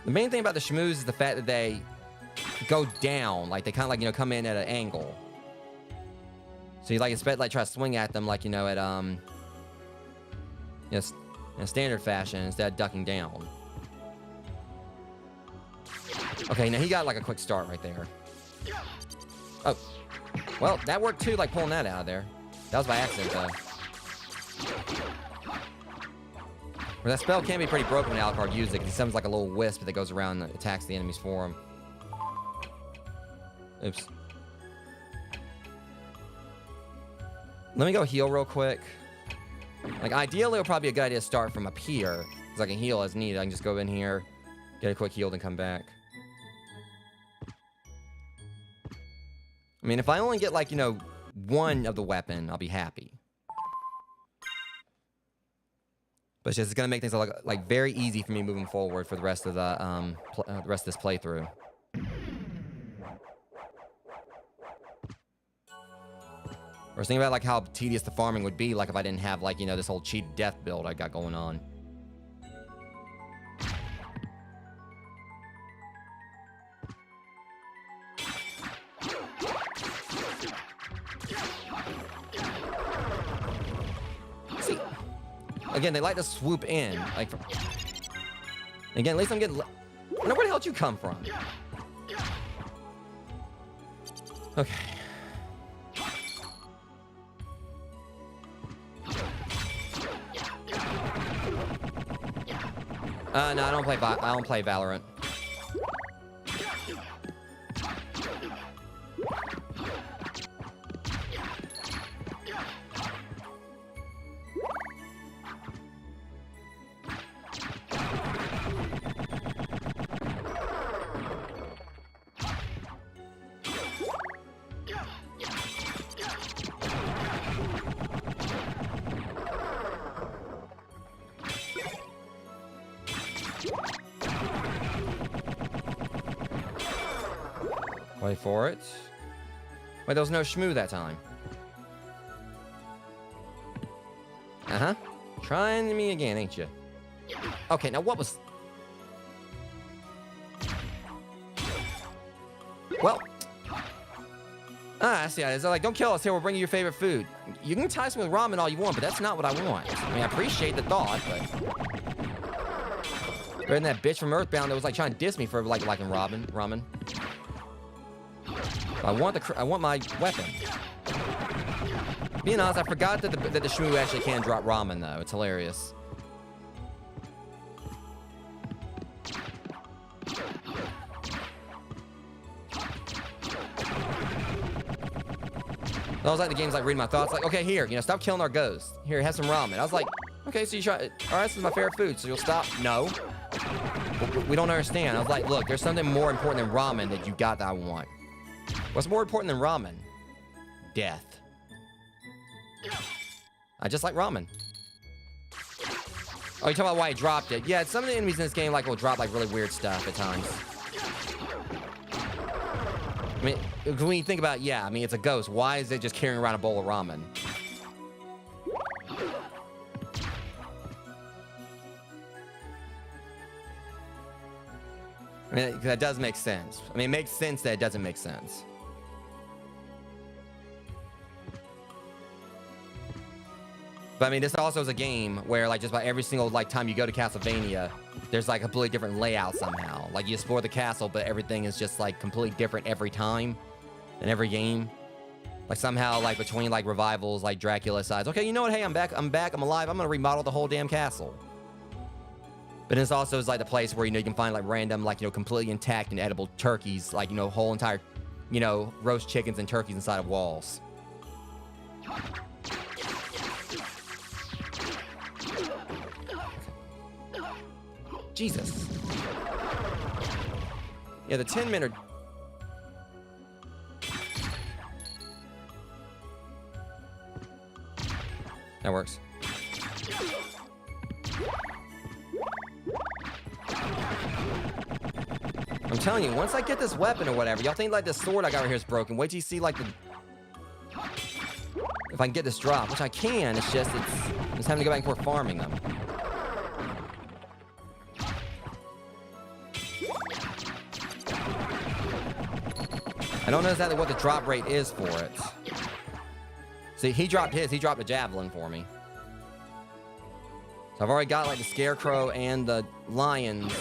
The main thing about the Schmoos is the fact that they go down, like they kind of like, you know, come in at an angle. So you like expect like try to swing at them like, you know, at you know, in a standard fashion instead of ducking down. Okay, now he got like a quick start right there. Oh, well, that worked too, like pulling that out of there. That was by accident though. Or that spell can be pretty broken when Alucard uses it, because he summons like a little wisp that goes around and attacks the enemies for him. Oops. Let me go heal real quick. Like, ideally, it would probably be a good idea to start from up here, because I can heal as needed. I can just go in here, get a quick heal, and come back. I mean, if I only get, like, you know, one of the weapon, I'll be happy. But it's just going to make things like very easy for me moving forward for the rest of the rest of this playthrough. I was thinking about like how tedious the farming would be, like if I didn't have like, you know, this whole cheated death build I got going on. See, again, they like to swoop in, like. Again, at least I'm getting. Where the hell did you come from? Okay. No, I don't play Valorant. Wait for it. Wait, there was no Schmoo that time. Uh-huh. Trying me again, ain't you? Okay, now what was... Well... I see. It's like, don't kill us here, we'll bring you your favorite food. You can entice me with ramen all you want, but that's not what I want. I mean, I appreciate the thought, but... Better than that bitch from Earthbound that was like trying to diss me for like liking ramen. I want my weapon. Being honest, I forgot that the Schmoo actually can drop ramen though. It's hilarious. I was like, the game's like reading my thoughts, like, okay, here, you know, stop killing our ghost. Here, have some ramen. I was like, okay, so you try. All right, this is my favorite food, so you'll stop. No, we don't understand. I was like, look, there's something more important than ramen that you got that I want. What's more important than ramen? Death. I just like ramen. Oh, you're talking about why I dropped it? Yeah, some of the enemies in this game like will drop like really weird stuff at times. I mean, when you think about it, yeah, I mean, it's a ghost. Why is it just carrying around a bowl of ramen? I mean, that does make sense. I mean, it makes sense that it doesn't make sense. But I mean, this also is a game where, like, just about every single, like, time you go to Castlevania, there's, like, a completely different layout somehow. Like, you explore the castle, but everything is just, like, completely different every time in every game. Like, somehow, like, between, like, revivals, like, Dracula decides, okay, you know what, hey, I'm back, I'm alive, I'm gonna remodel the whole damn castle. But this also is, like, the place where, you know, you can find, like, random, like, you know, completely intact and edible turkeys, like, you know, whole entire, you know, roast chickens and turkeys inside of walls. Jesus. Yeah, the 10 men are... That works. telling you, once I get this weapon or whatever, y'all think like this sword I got right here is broken. Wait till you see like the... If I can get this drop, which I can, it's just having to go back and forth farming them. I don't know exactly what the drop rate is for it. See, he dropped his. He dropped a javelin for me. So I've already got like the scarecrow and the lions.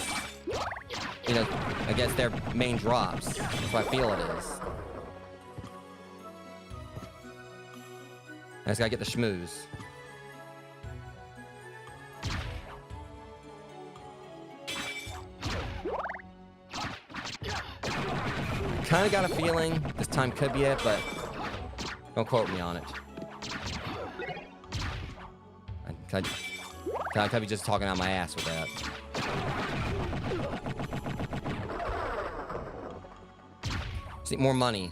You know, I guess their main drops. That's what I feel it is. I just gotta get the schmoos. Kind of got a feeling this time could be it, but don't quote me on it. I could be just talking out my ass with that. See, more money.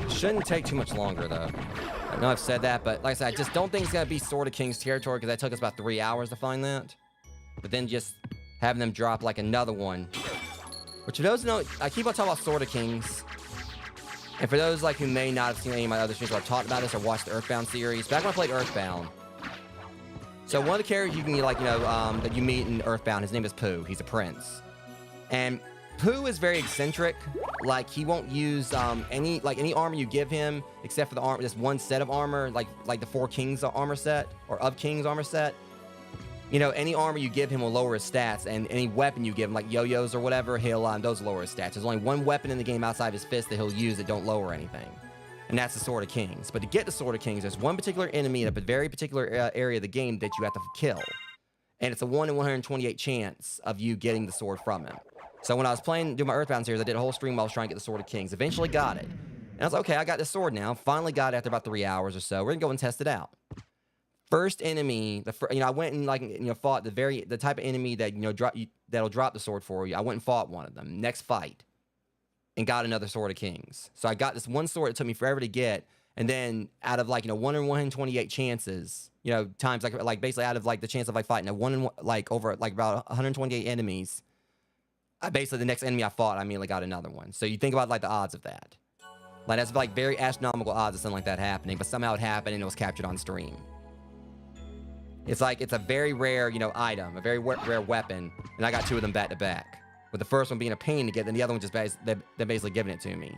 Shouldn't take too much longer, though. I know I've said that, but like I said, I just don't think it's going to be Sword of Kings territory, because that took us about 3 hours to find that. But then just having them drop, like, another one. Which, for those who know, I keep on talking about Sword of Kings. And for those, like, who may not have seen any of my other streams where I've talked about this or watched the Earthbound series, back when I played Earthbound. So one of the characters you can, like, you know, that you meet in Earthbound, his name is Pooh. He's a prince. And Pooh is very eccentric. Like, he won't use any armor you give him, except for the armor, just one set of armor, like the 4 Kings armor set, or of Kings armor set. You know, any armor you give him will lower his stats, and any weapon you give him, like yo-yos or whatever, those lower his stats. There's only one weapon in the game outside of his fist that he'll use that don't lower anything, and that's the Sword of Kings. But to get the Sword of Kings, there's one particular enemy in a very particular area of the game that you have to kill, and it's a 1 in 128 chance of you getting the sword from him. So when I was doing my Earthbound series, I did a whole stream while I was trying to get the Sword of Kings. Eventually got it. And I was like, okay, I got this sword now. Finally got it after about 3 hours or so. We're going to go and test it out. First enemy, I went and, like, you know, fought the type of enemy that, you know, that'll drop the sword for you. I went and fought one of them. Next fight. And got another Sword of Kings. So I got this one sword that took me forever to get. And then out of, like, you know, 1 in 128 chances, you know, times, like basically out of, like, the chance of, like, fighting over, like, about 128 enemies, basically the next enemy I fought, I immediately got another one. So you think about, like, the odds of that. Like, that's, like, very astronomical odds of something like that happening, but somehow it happened and it was captured on stream. It's like, it's a very rare, you know, item, a very rare weapon, and I got 2 of them back to back. With the first one being a pain to get, then the other one just they're basically giving it to me.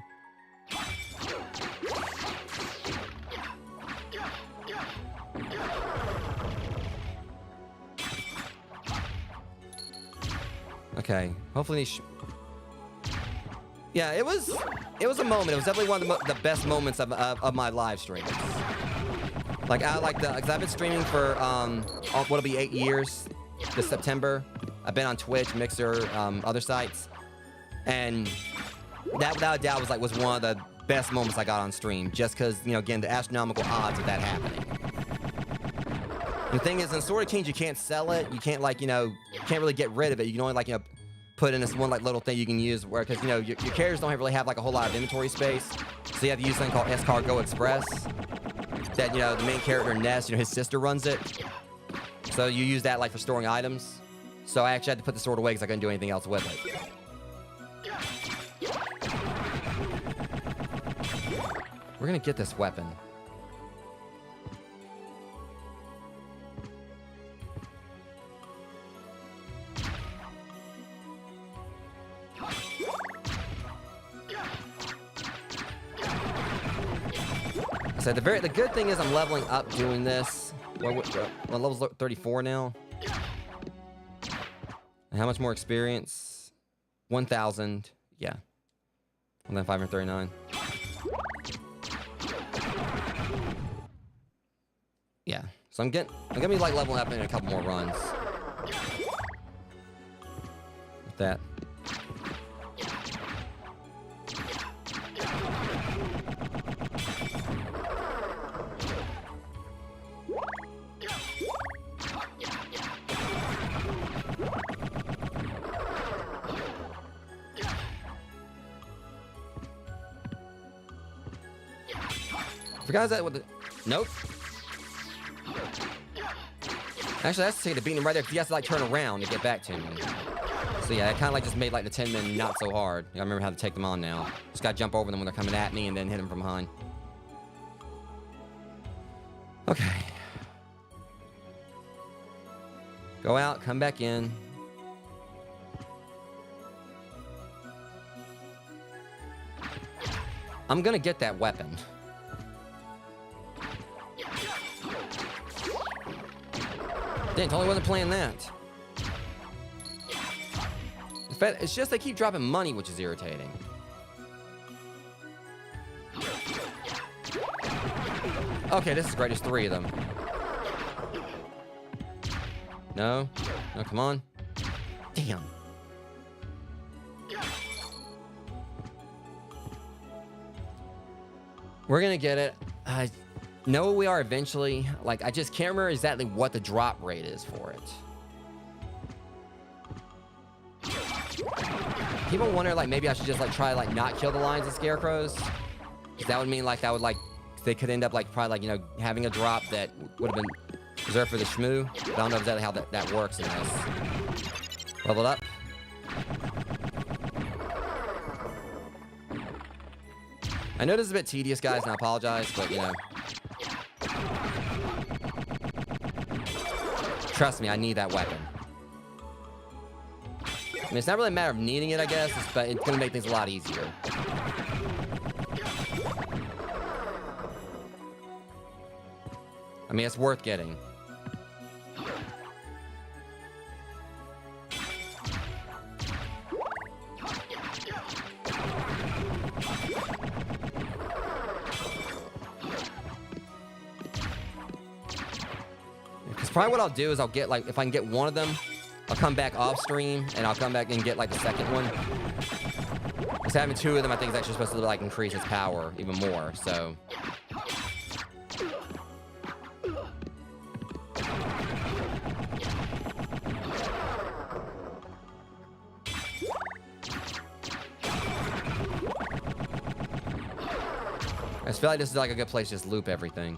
Okay, hopefully yeah, it was a moment. It was definitely one of the best moments of my live streams. Like, because I've been streaming for what'll be 8 years this September. I've been on Twitch, Mixer, other sites, and that without a doubt was one of the best moments I got on stream. Just because, you know, again, the astronomical odds of that happening. The thing is, in Sword of Kings, you can't sell it. You can't, like, you know, you can't really get rid of it. You can only, like, you know, put in this one, like, little thing you can use where, because, you know, your characters don't really have, like, a whole lot of inventory space. So you have to use something called Escargot Express. That, you know, the main character, Ness, you know, his sister runs it. So you use that, like, for storing items. So I actually had to put the sword away because I couldn't do anything else with it. We're gonna get this weapon. So the good thing is I'm leveling up doing this. My level's 34 now. And how much more experience? 1,000. Yeah. 1,539. Yeah. So I'm gonna be, like, leveling up in a couple more runs. With that. Forgot that with the... Nope. Actually, that's to beat him right there, because he has to, like, turn around to get back to me. So, yeah, it kind of, like, just made, like, the 10 men not so hard. I remember how to take them on now. Just gotta jump over them when they're coming at me and then hit them from behind. Okay. Go out, come back in. I'm gonna get that weapon. Dang, totally wasn't playing that. In fact, it's just they keep dropping money, which is irritating. Okay, this is great. There's 3 of them. No. No, come on. Damn. We're gonna get it. I know we are eventually. Like, I just can't remember exactly what the drop rate is for it. People wonder, like, maybe I should just, like, try, like, not kill the lions and scarecrows. Because that would mean, like, that would, like, they could end up, like, probably, like, you know, having a drop that would have been reserved for the Schmoo. I don't know exactly how that works in this. Leveled up. I know this is a bit tedious, guys, and I apologize, but, you know. Trust me, I need that weapon. I mean, it's not really a matter of needing it, I guess, but it's going to make things a lot easier. I mean, it's worth getting. Probably what I'll do is I'll get, like, if I can get one of them, I'll come back off stream and I'll come back and get, like, the second one. Because having 2 of them, I think, is actually supposed to, like, increase its power even more, so. I just feel like this is, like, a good place to just loop everything.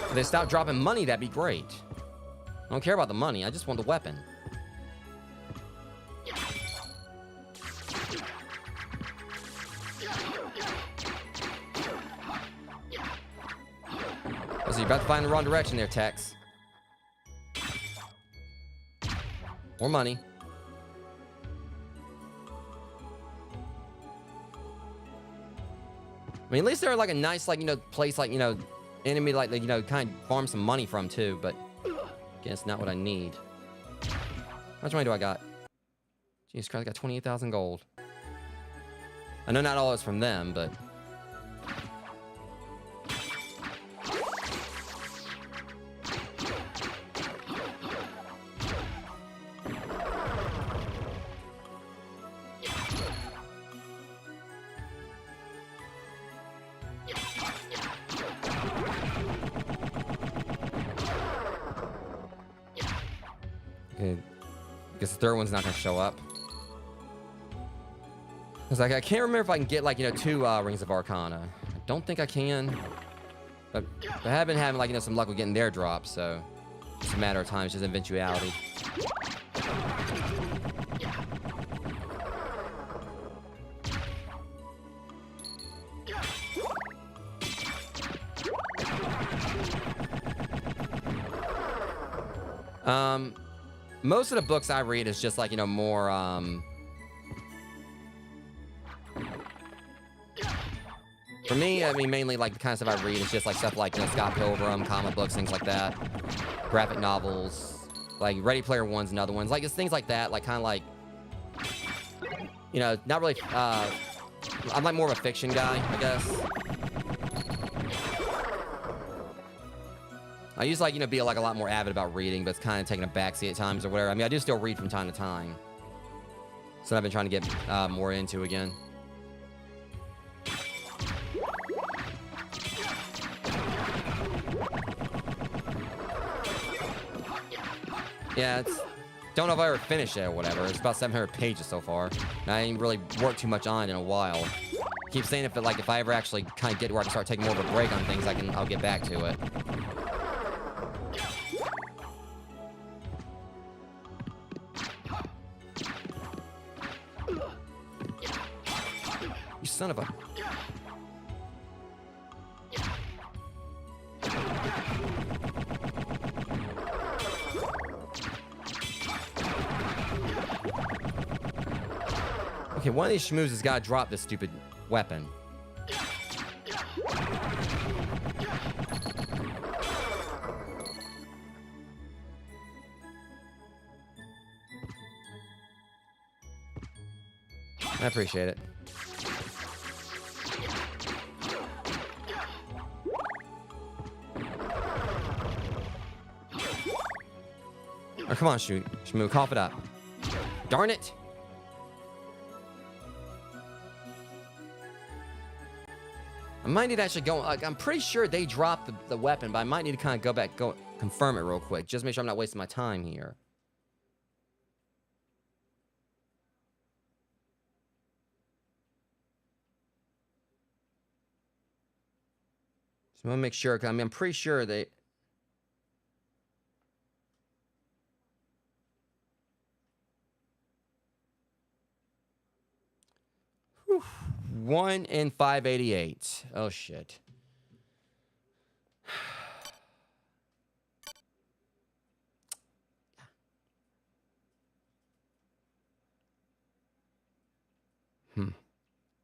If they stop dropping money, that'd be great. I don't care about the money, I just want the weapon. So you're about to find the wrong direction there, Tex. More money. I mean, at least they're like a nice, like, you know, place, like, you know, enemy, like, you know, kind of farm some money from, too, but again, it's not what I need. How much money do I got? Jesus Christ, I got 28,000 gold. I know not all is from them, but... Okay, guess the 3rd one's not gonna show up. Cause like I can't remember if I can get, like, you know, 2 Rings of Arcana. I don't think I can. But I have been having, like, you know, some luck with getting their drops, so it's a matter of time. It's just eventuality. Most of the books I read is just, like, you know, more, for me, I mean, mainly, like, the kind of stuff I read is just, like, stuff like, you know, Scott Pilgrim, comic books, things like that. Graphic novels. Like, Ready Player One's another one. Like, it's things like that, like, kind of like, you know, not really, I'm, like, more of a fiction guy, I guess. I used to, like, you know, be, like, a lot more avid about reading, but it's kind of taking a backseat at times or whatever. I mean, I do still read from time to time. So I've been trying to get more into again. Yeah, it's don't know if I ever finished it or whatever. It's about 700 pages so far. And I ain't really worked too much on it in a while. Keep saying if I ever actually kind of get where I can start taking more of a break on things, I'll get back to it. You son of a... Okay, one of these schmoos has got to drop this stupid weapon. I appreciate it. Oh, come on, Schmoo, cough it up. Darn it! I might need to actually go. Like, I'm pretty sure they dropped the weapon, but I might need to kind of go confirm it real quick. Just make sure I'm not wasting my time here. So I'm gonna make sure. 'Cause I'm pretty sure they. Whew. 1 in 588. Oh shit.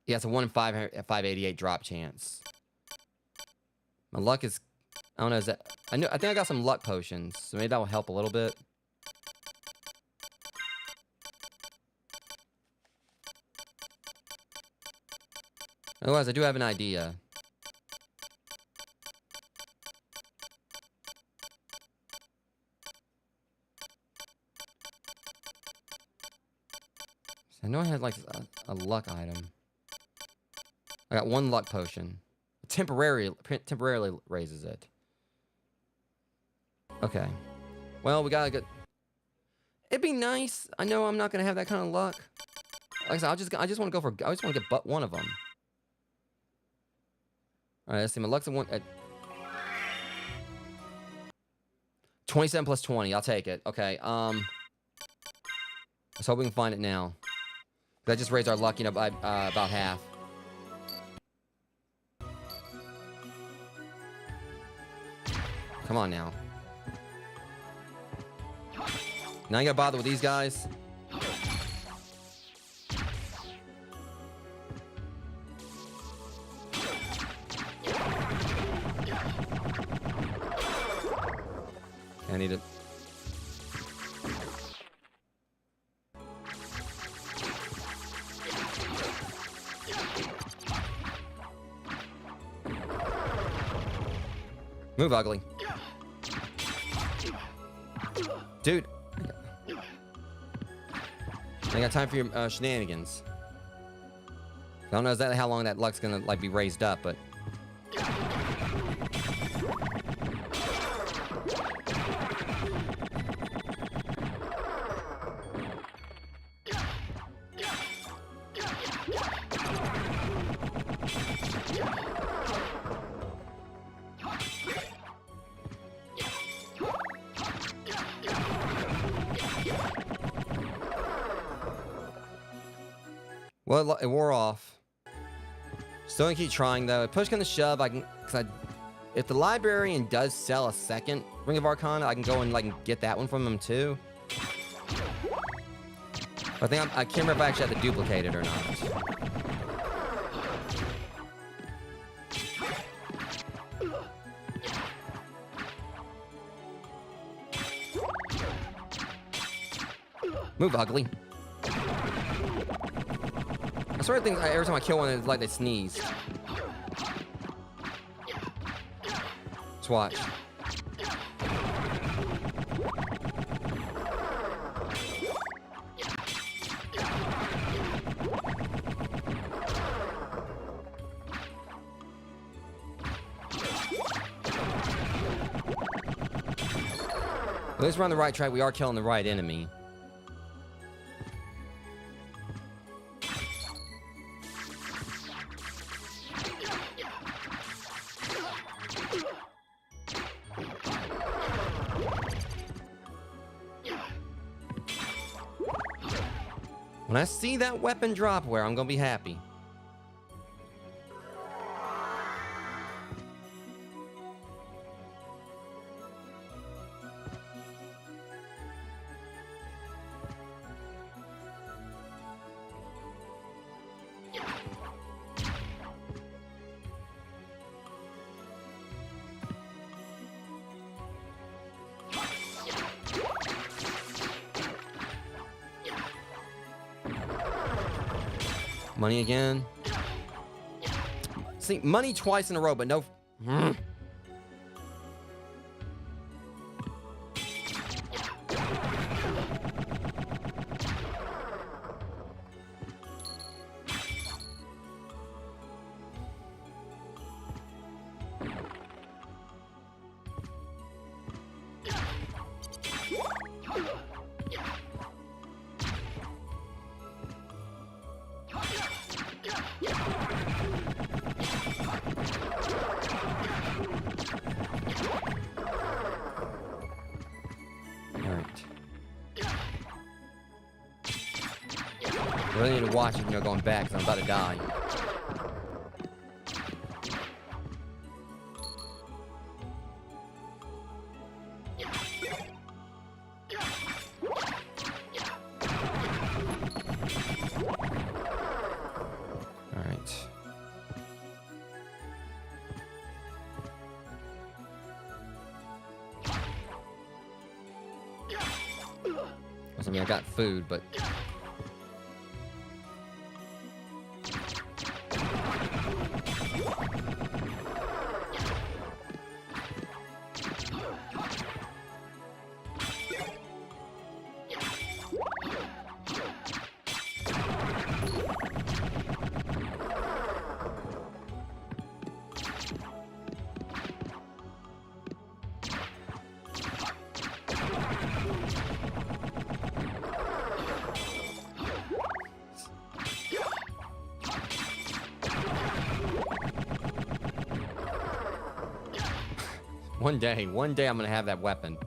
Yeah, it's a 1 in 588 drop chance. My luck is, I don't know, is that, I think I got some luck potions, so maybe that will help a little bit. Otherwise, I do have an idea. I know I had like a luck item. I got 1 luck potion. Temporarily raises it. Okay. Well, we gotta get. It'd be nice. I know I'm not gonna have that kind of luck. Like I said, I just want to go for. I just want to get but one of them. All right, let's see. My luck's at 27 plus 20. I'll take it. Okay. Let's hope we can find it now. That just raised our luck, you know, by about half. Come on now. Now you gotta bother with these guys. I need it. Move, ugly. Dude. I got time for your shenanigans. I don't know exactly how long that luck's gonna like be raised up, but well, it wore off. Still gonna keep trying though. Push come to shove, if the librarian does sell a second Ring of Arcana, I can go and like get that one from him too. But I can't remember if I actually have to duplicate it or not. Move, ugly. I swear things every time I kill one, it's like they sneeze. Let's watch. At least we're on the right track. We are killing the right enemy. When I see that weapon drop where I'm gonna be happy. Money again. See, money twice in a row, but no. I really need to watch it, you know, going back, because I'm about to die. Alright. I mean, I got food, but... One day I'm gonna have that weapon.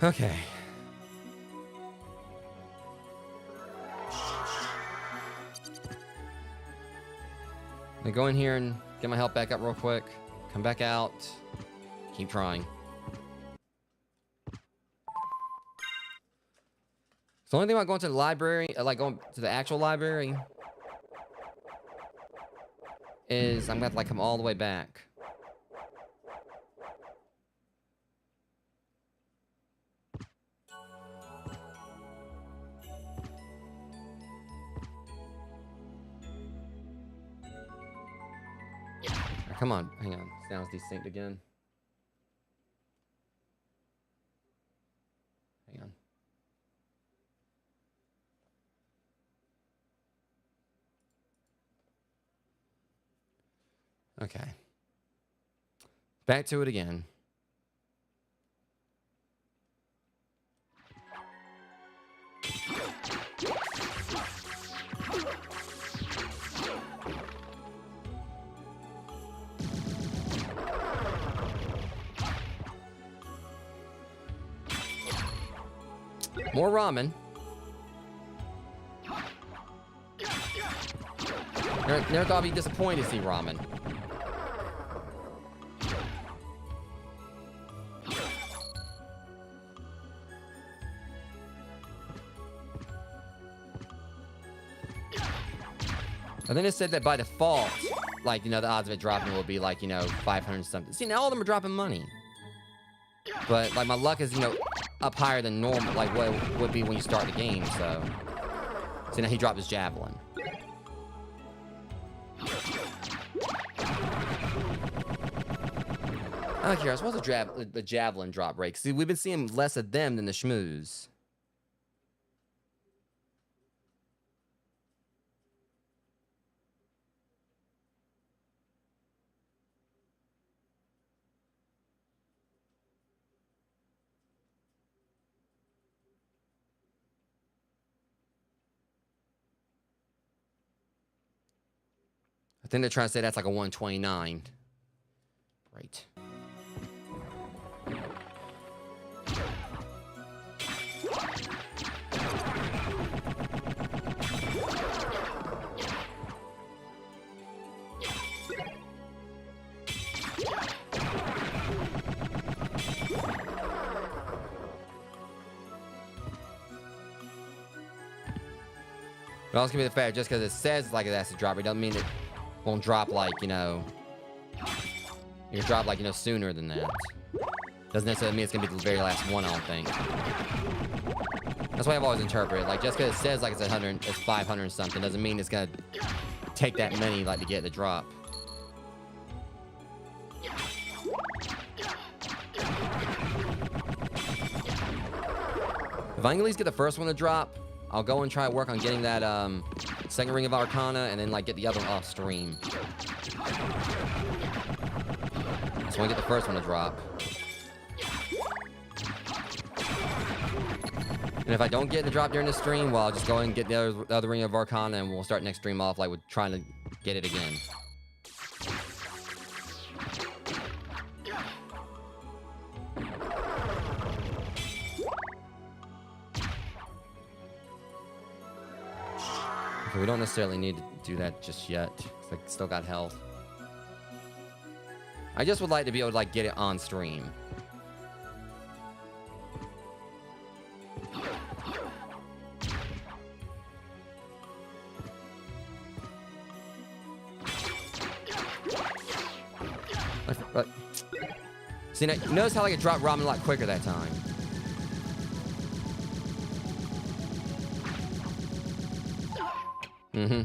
Okay. I'm gonna go in here and get my health back up real quick. Come back out. Keep trying. The only thing about going to the library, like going to the actual library, is I'm gonna have to like come all the way back. Come on, hang on. Sounds distinct again. Hang on. Okay. Back to it again. More ramen. Never thought I'd be disappointed to see ramen. And then it said that by default, like, you know, the odds of it dropping will be like, you know, 500 something. See, now all of them are dropping money. But, like, my luck is, you know, up higher than normal, like what it would be when you start the game, so. See, now he dropped his javelin. I'm curious, what's the javelin drop rate? See, we've been seeing less of them than the Schmoos. think they're trying to say that's like a 129. Right. But also gonna be the fact, just because it says like it has to drop, it doesn't mean it won't drop like, you know, it can drop like, you know, sooner than that. Doesn't necessarily mean it's gonna be the very last one, I don't think. That's why I've always interpreted, like, just because it says like it's 100, it's 500 something, doesn't mean it's gonna take that many like to get the drop. If I can at least get the first one to drop, I'll go and try to work on getting that second ring of Arcana and then like get the other one off stream. Just want to get the first one to drop. And if I don't get the drop during the stream, well, I'll just go and get the other ring of Arcana and we'll start next stream off like with trying to get it again. We don't necessarily need to do that just yet, because I still got health. I just would like to be able to like get it on stream. See, now, notice how like it dropped ramen a lot quicker that time. Mm-hmm.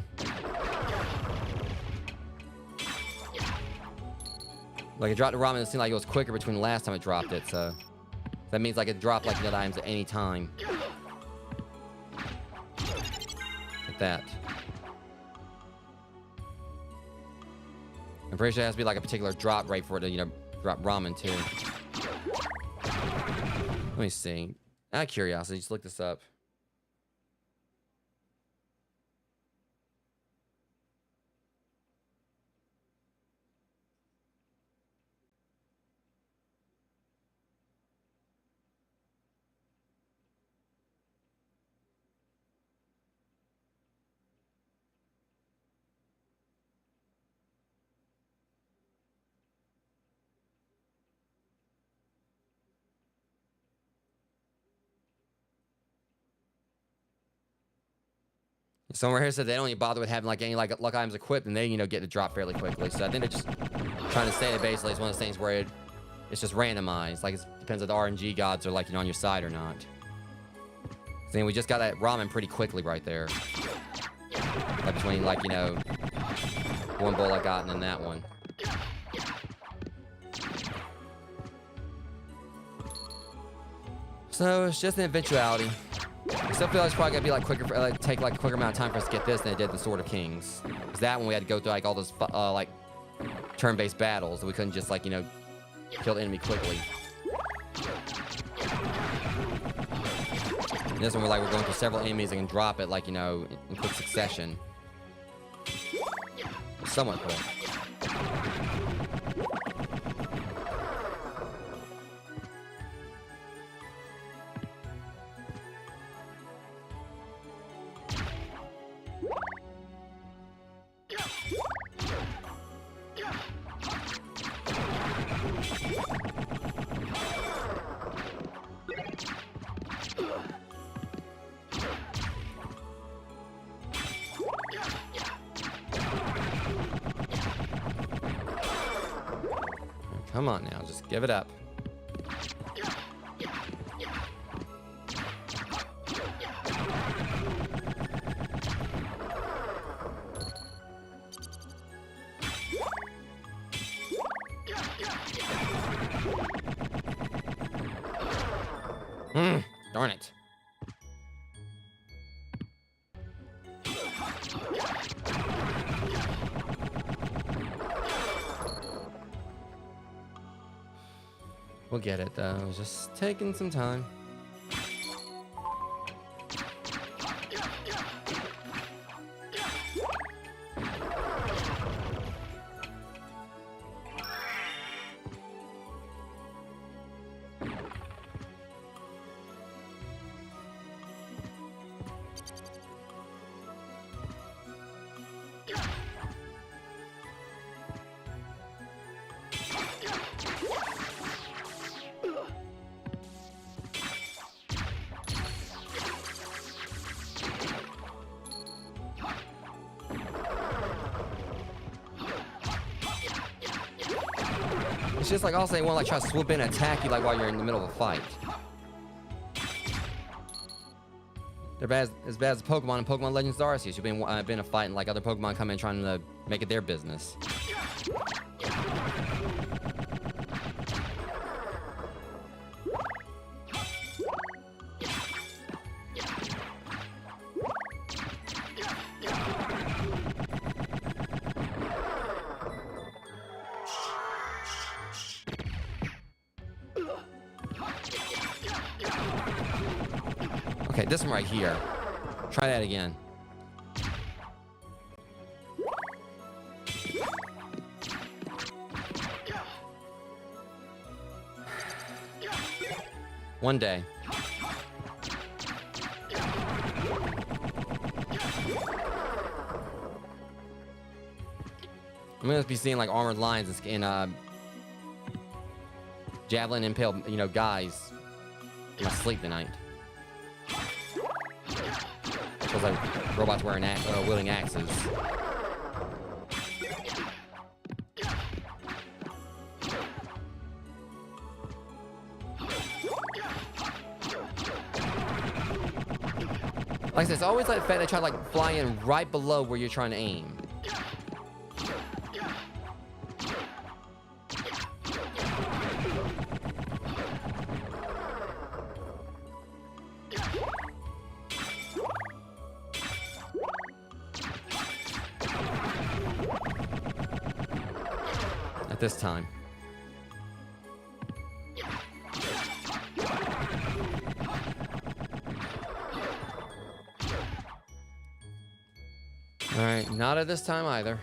Like it dropped the ramen, it seemed like it was quicker between the last time it dropped it, so that means like it dropped like the other items at any time. Like that. I'm pretty sure it has to be like a particular drop rate for it to, you know, drop ramen too. Let me see. Out of curiosity, just look this up. Somewhere here said they don't even bother with having like any like luck items equipped, and they, you know, get the drop fairly quickly. So I think they're just trying to say that basically it's one of those things where it's just randomized. Like it depends if the RNG gods are like, you know, on your side or not. See, we just got that ramen pretty quickly right there. Like between like, you know, one bowl I got and then that one. So it's just an eventuality. I still feel like it's probably gonna be like quicker, take like a quicker amount of time for us to get this than it did the Sword of Kings. Because that one we had to go through like all those like turn-based battles that we couldn't just like, you know, kill the enemy quickly. And this one we're going through several enemies and can drop it like, you know, in quick succession. Somewhat quick. Come on now, just give it up. Darn it. We'll get it though, it's just taking some time. It's just like also they want to like try to swoop in and attack you like while you're in the middle of a fight. They're bad, as bad as Pokemon and Pokemon Legends Arceus. You've been a fight and like other Pokemon come in trying to make it their business. Okay, this one right here. Try that again. One day. I'm gonna be seeing like armored lions and javelin impaled, guys in my sleep tonight. Feels like robots wearing wielding axes. Like I said, it's always like the fact they try to like fly in right below where you're trying to aim. At this time. All right, not at this time either.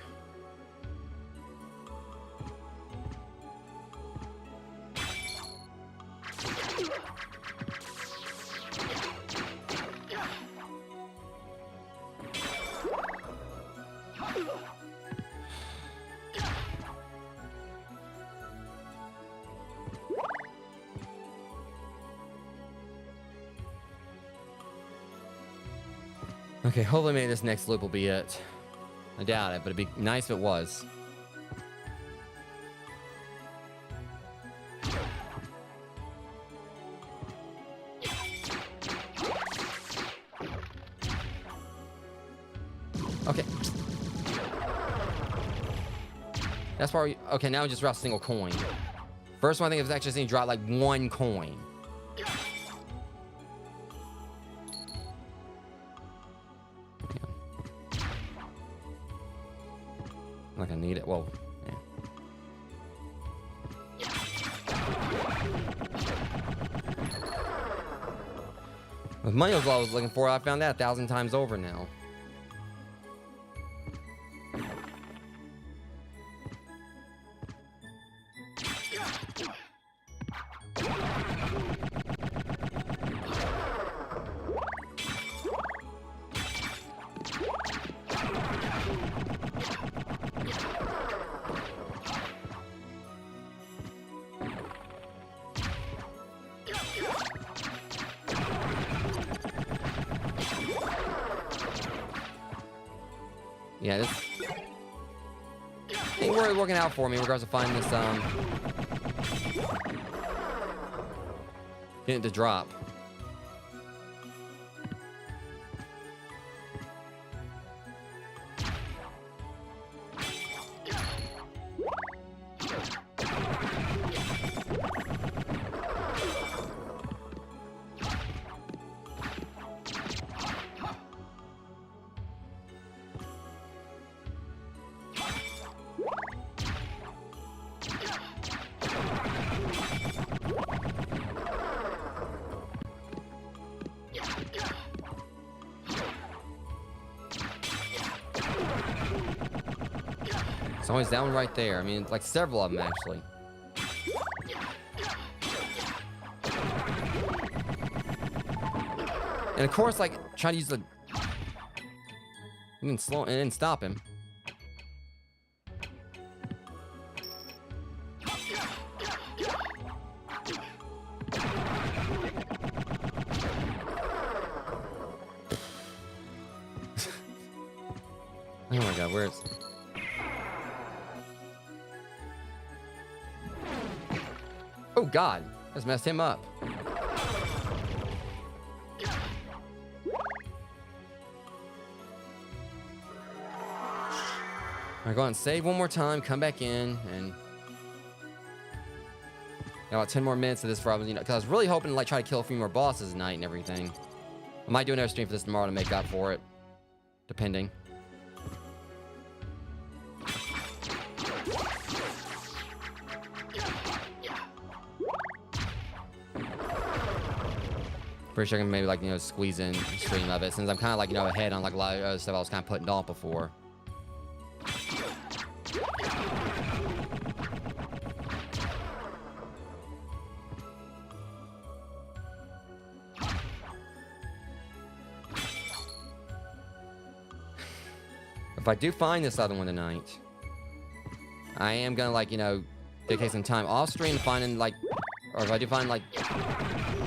Okay, hopefully maybe this next loop will be it. I doubt it, but it'd be nice if it was. Okay. That's why okay, now we just dropped a single coin. First one I think it was actually seen drop like one coin. Like I need it. Whoa. Yeah. With money was what I was looking for. I found that 1,000 times over now. Yeah, this ain't really working out for me in regards to finding this, getting it to drop. It's always that one right there. I mean, like several of them actually. And of course, like trying to use the, and slow and then stop him. Oh my God, where is? Oh God, that's messed him up. All right, go out and save one more time, come back in, and got about 10 more minutes of this for, you know, because I was really hoping to like try to kill a few more bosses tonight and everything. I might do another stream for this tomorrow to make up for it, depending. Pretty sure I can maybe like, you know, squeeze in stream of it since I'm kind of like, you know, ahead on like a lot of other stuff I was kind of putting off before. If I do find this other one tonight, I am gonna like, you know, dedicate some time off stream to finding like, or if I do find like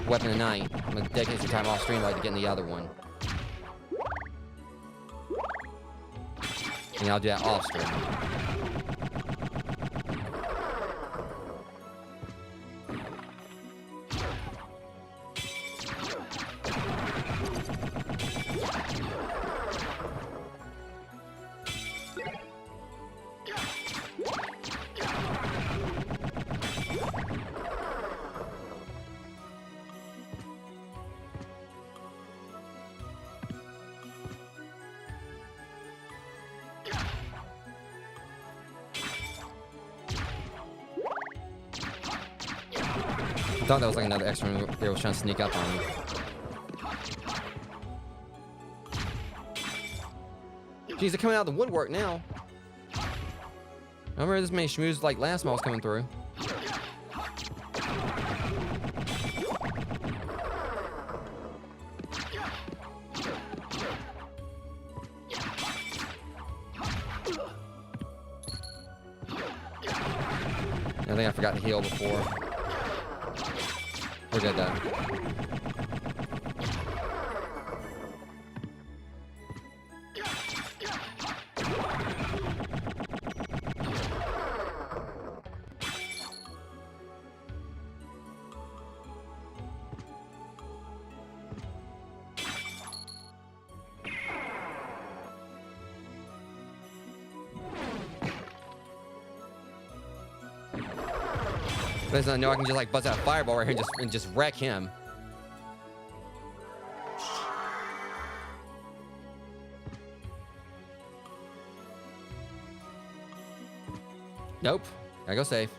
weapon tonight, I'm gonna dedicate some time off stream like to getting the other one. And I'll do that off stream. I thought that was like another extra one they was trying to sneak up on me. Jeez, they're coming out of the woodwork now. I remember this many schmoos like last time I was coming through. I think I forgot to heal before. We're good though. But I know I can just like buzz out a fireball right here and just wreck him. Nope. Gotta go safe.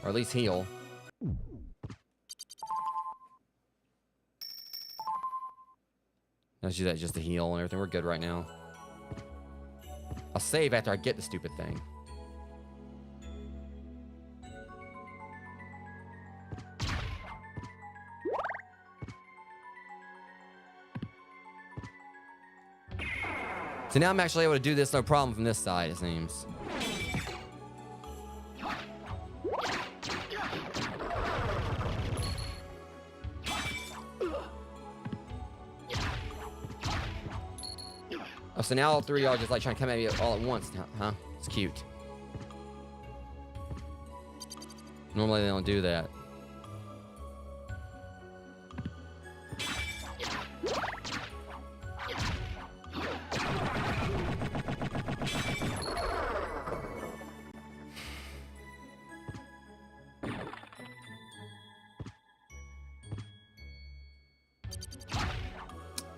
Or at least heal. Let's use that just to heal and everything. We're good right now. I'll save after I get the stupid thing. So now I'm actually able to do this no problem from this side, it seems. Oh, so now all three of y'all just like trying to come at me all at once, huh? It's cute. Normally they don't do that.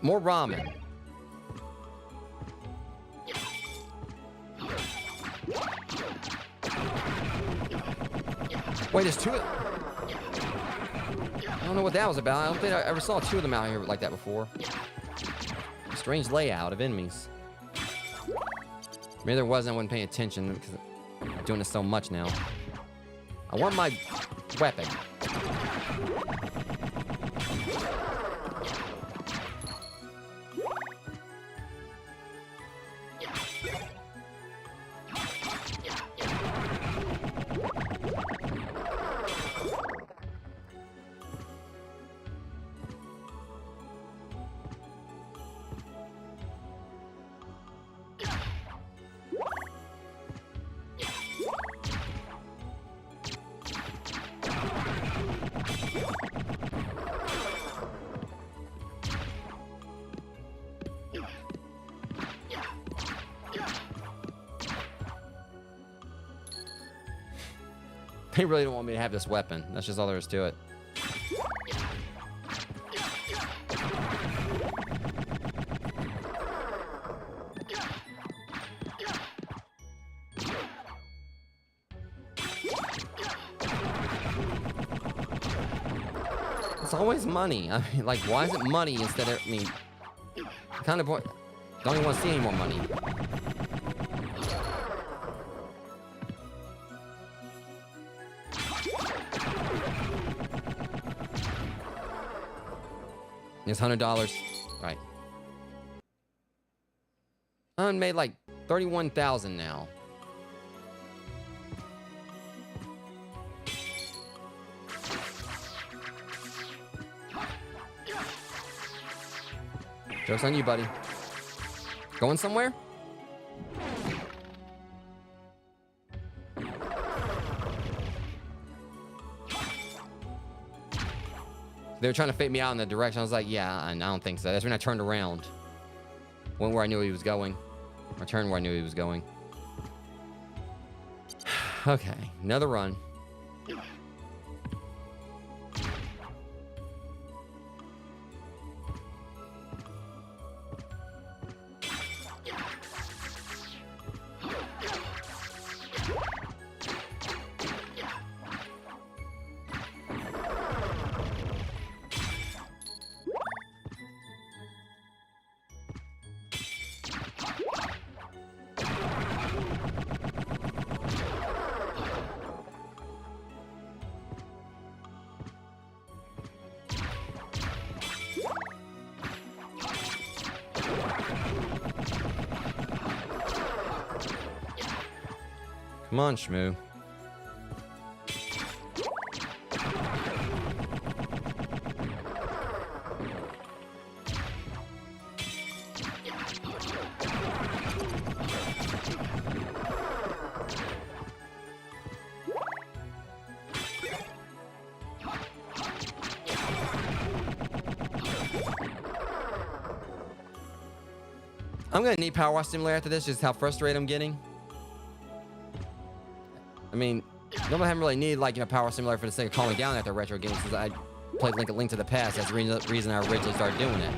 More ramen. Wait, there's two. I don't know what that was about. I don't think I ever saw two of them out here like that before. Strange layout of enemies. Maybe there wasn't. I wasn't paying attention because I'm doing this so much now. I want my weapon. They really don't want me to have this weapon. That's just all there is to it. It's always money. I mean, like, why is it money instead of, I mean, kind of, don't even want to see any more money. It's $100. Right. I made like 31,000 now. Joke's on you, buddy. Going somewhere? They were trying to fake me out in the direction. I was like, yeah, and I don't think so. That's when I turned around. Went where I knew he was going. Or turned where I knew he was going. Okay, another run. Come on, Schmoo. I'm gonna need Power Wash Simulator after this, just how frustrated I'm getting. I mean, normally I haven't really needed, like, you know, Power Simulator for the sake of calming down after retro games, because I played Link to the Past. That's the reason I originally started doing it.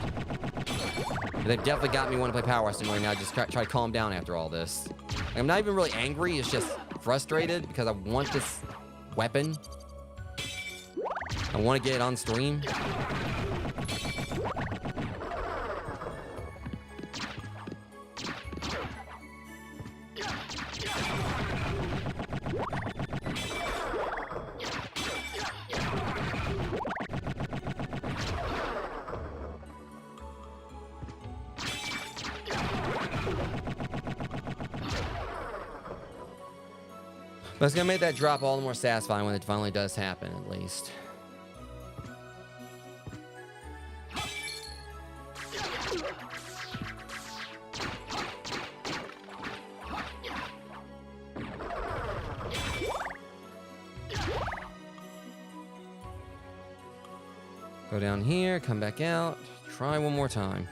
But they've definitely got me wanting to play Power Wash Simulator now, just try to calm down after all this. Like, I'm not even really angry, it's just frustrated, because I want this weapon. I want to get it on stream. But it's gonna make that drop all the more satisfying when it finally does happen, at least. Go down here, come back out, try one more time.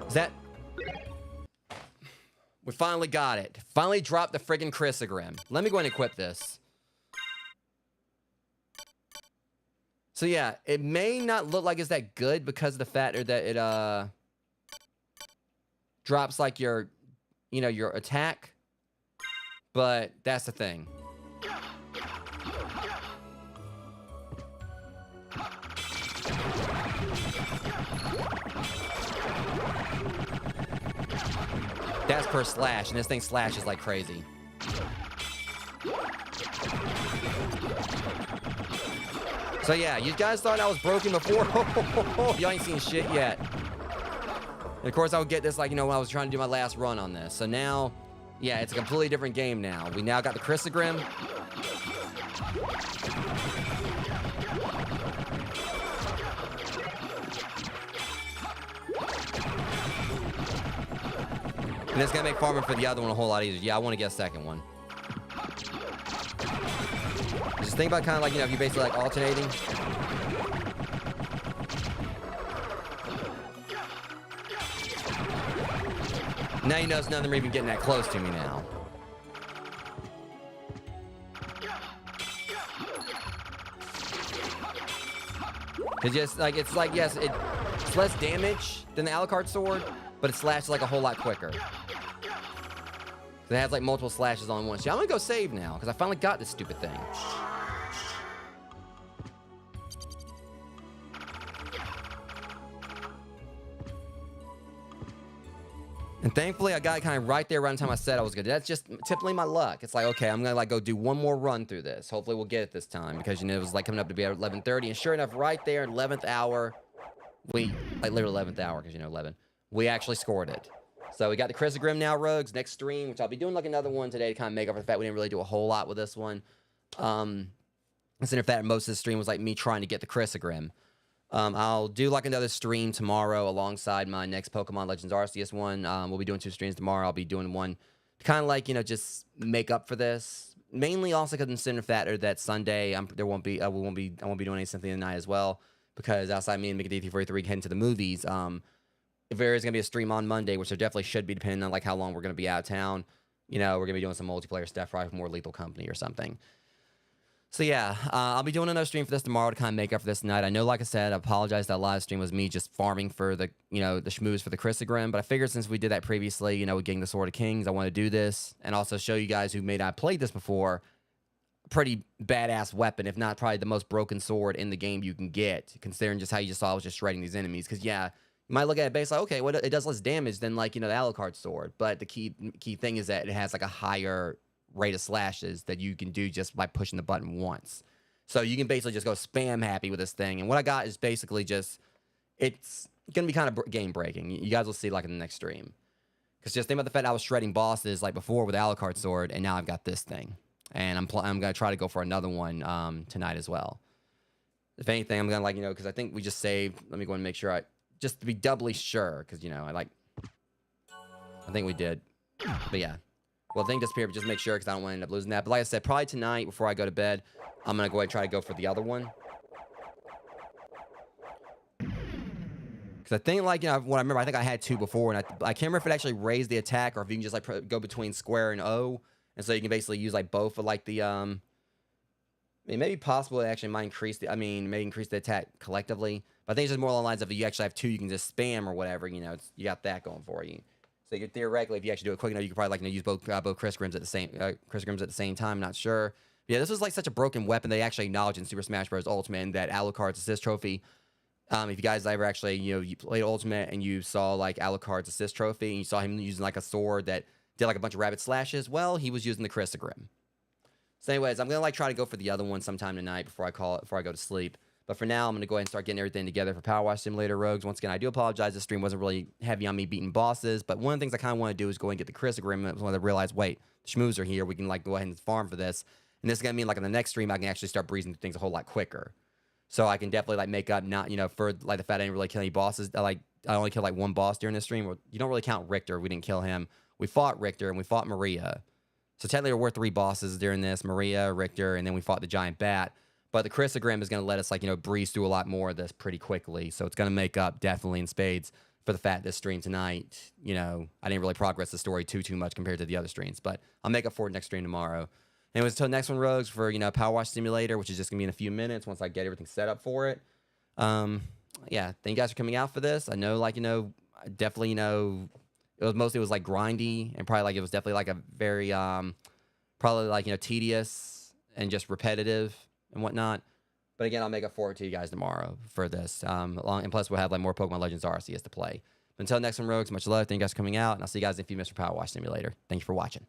Is that... We finally got it. Finally dropped the friggin' Crissaegrim. Let me go ahead and equip this. So yeah, it may not look like it's that good because of the fact that it drops like your, you know, your attack. But that's the thing. That's per slash, and this thing slashes like crazy. So yeah, you guys thought I was broken before? Y'all ain't seen shit yet. And of course, I would get this, like, you know, when I was trying to do my last run on this. So now, yeah, it's a completely different game now. We now got the Crissaegrim. And it's going to make farming for the other one a whole lot easier. Yeah, I want to get a second one. Just think about kind of like, you know, if you're basically like alternating. Now you notice none of them are even getting that close to me now. It's just like, it's like, yes, it's less damage than the Alucard sword, but it slashes like a whole lot quicker. It has like multiple slashes on one. So I'm gonna go save now because I finally got this stupid thing. And thankfully, I got it kind of right there around the time I said I was good. That's just typically my luck. It's like, okay, I'm gonna like go do one more run through this. Hopefully, we'll get it this time because you know it was like coming up to be at 11:30, and sure enough, right there, 11th hour, we like literally 11th hour because you know 11, we actually scored it. So we got the Crissaegrim now, Rogues. Next stream, which I'll be doing like another one today to kind of make up for the fact we didn't really do a whole lot with this one. Instead of that, most of the stream was like me trying to get the Crissaegrim. I'll do like another stream tomorrow alongside my next Pokemon Legends Arceus one. We'll be doing 2 streams tomorrow. I'll be doing one to kind of like, you know, just make up for this. Mainly also because instead of that Sunday, I won't be doing any Symphony tonight as well because outside me and Mickey D343 heading to the movies. If there is gonna be a stream on Monday, which there definitely should be, depending on like how long we're gonna be out of town. You know, we're gonna be doing some multiplayer stuff, probably with more Lethal Company or something. So yeah, I'll be doing another stream for this tomorrow to kind of make up for this tonight. I know, like I said, I apologize that live stream was me just farming for the, you know, the schmoos for the Crissaegrim, but I figured since we did that previously, you know, with getting the Sword of Kings, I want to do this and also show you guys who may not have played this before, pretty badass weapon, if not probably the most broken sword in the game you can get, considering just how you just saw I was just shredding these enemies. Because yeah, you might look at it based like, okay, well, it does less damage than like, you know, the Alucard sword, but the key thing is that it has like a higher rate of slashes that you can do just by pushing the button once. So you can basically just go spam happy with this thing. And what I got is basically just, it's going to be kind of game breaking. You guys will see like in the next stream. Because just think about the fact I was shredding bosses like before with the Alucard sword, and now I've got this thing. And I'm going to try to go for another one tonight as well. If anything, I'm going to like, you know, because I think we just saved, let me go and make sure just to be doubly sure, because, you know, I think we did. But yeah. Well, the thing disappeared, but just make sure because I don't want to end up losing that. But like I said, probably tonight before I go to bed, I'm going to go ahead and try to go for the other one. Because I think, like, you know, what I remember, I think I had 2 before, and I can't remember if it actually raised the attack or if you can just, like, go between square and O. And so you can basically use, like, both of, like, the, I mean, maybe possible it actually might increase the, may increase the attack collectively. But I think it's just more along the lines of if you actually have 2, you can just spam or whatever, you know, you got that going for you. So you theoretically, if you actually do it quick enough, you could probably like, you know, use both Crissaegrims at the same time. Not sure. But yeah, this was like such a broken weapon. They actually acknowledged in Super Smash Bros. Ultimate and that Alucard's assist trophy. If you guys ever actually, you know, you played Ultimate and you saw like Alucard's assist trophy and you saw him using like a sword that did like a bunch of rabbit slashes, well, he was using the Crissaegrim. So anyways, I'm gonna like try to go for the other one sometime tonight before I go to sleep. But for now, I'm going to go ahead and start getting everything together for Power Wash Simulator, Rogues. Once again, I do apologize. This stream wasn't really heavy on me beating bosses. But one of the things I kind of want to do is go and get the Crissaegrim. When I realize, wait, the schmoos are here. We can like go ahead and farm for this. And this is going to mean like in the next stream, I can actually start breezing through things a whole lot quicker. So I can definitely like make up, not, you know, for like the fact I didn't really kill any bosses. I only killed like 1 boss during this stream. You don't really count Richter. We didn't kill him. We fought Richter and we fought Maria. So technically there were 3 bosses during this. Maria, Richter, and then we fought the giant bat. But the Crissaegrim is going to let us, like, you know, breeze through a lot more of this pretty quickly. So it's going to make up definitely in spades for the fact this stream tonight, you know, I didn't really progress the story too much compared to the other streams. But I'll make up for it next stream tomorrow. Anyways, until next one, Rogues, for, you know, Power Wash Simulator, which is just going to be in a few minutes once I get everything set up for it. Yeah, thank you guys for coming out for this. I know, like, you know, definitely, you know, it was like grindy and probably like it was definitely like a very, probably like, you know, tedious and just repetitive and whatnot. But again, I'll make up for it to you guys tomorrow for this. And plus, we'll have like more Pokemon Legends Arceus to play. But until next one, Rogues, much love. Thank you guys for coming out, and I'll see you guys in a few minutes for Power Wash Simulator. Thank you for watching.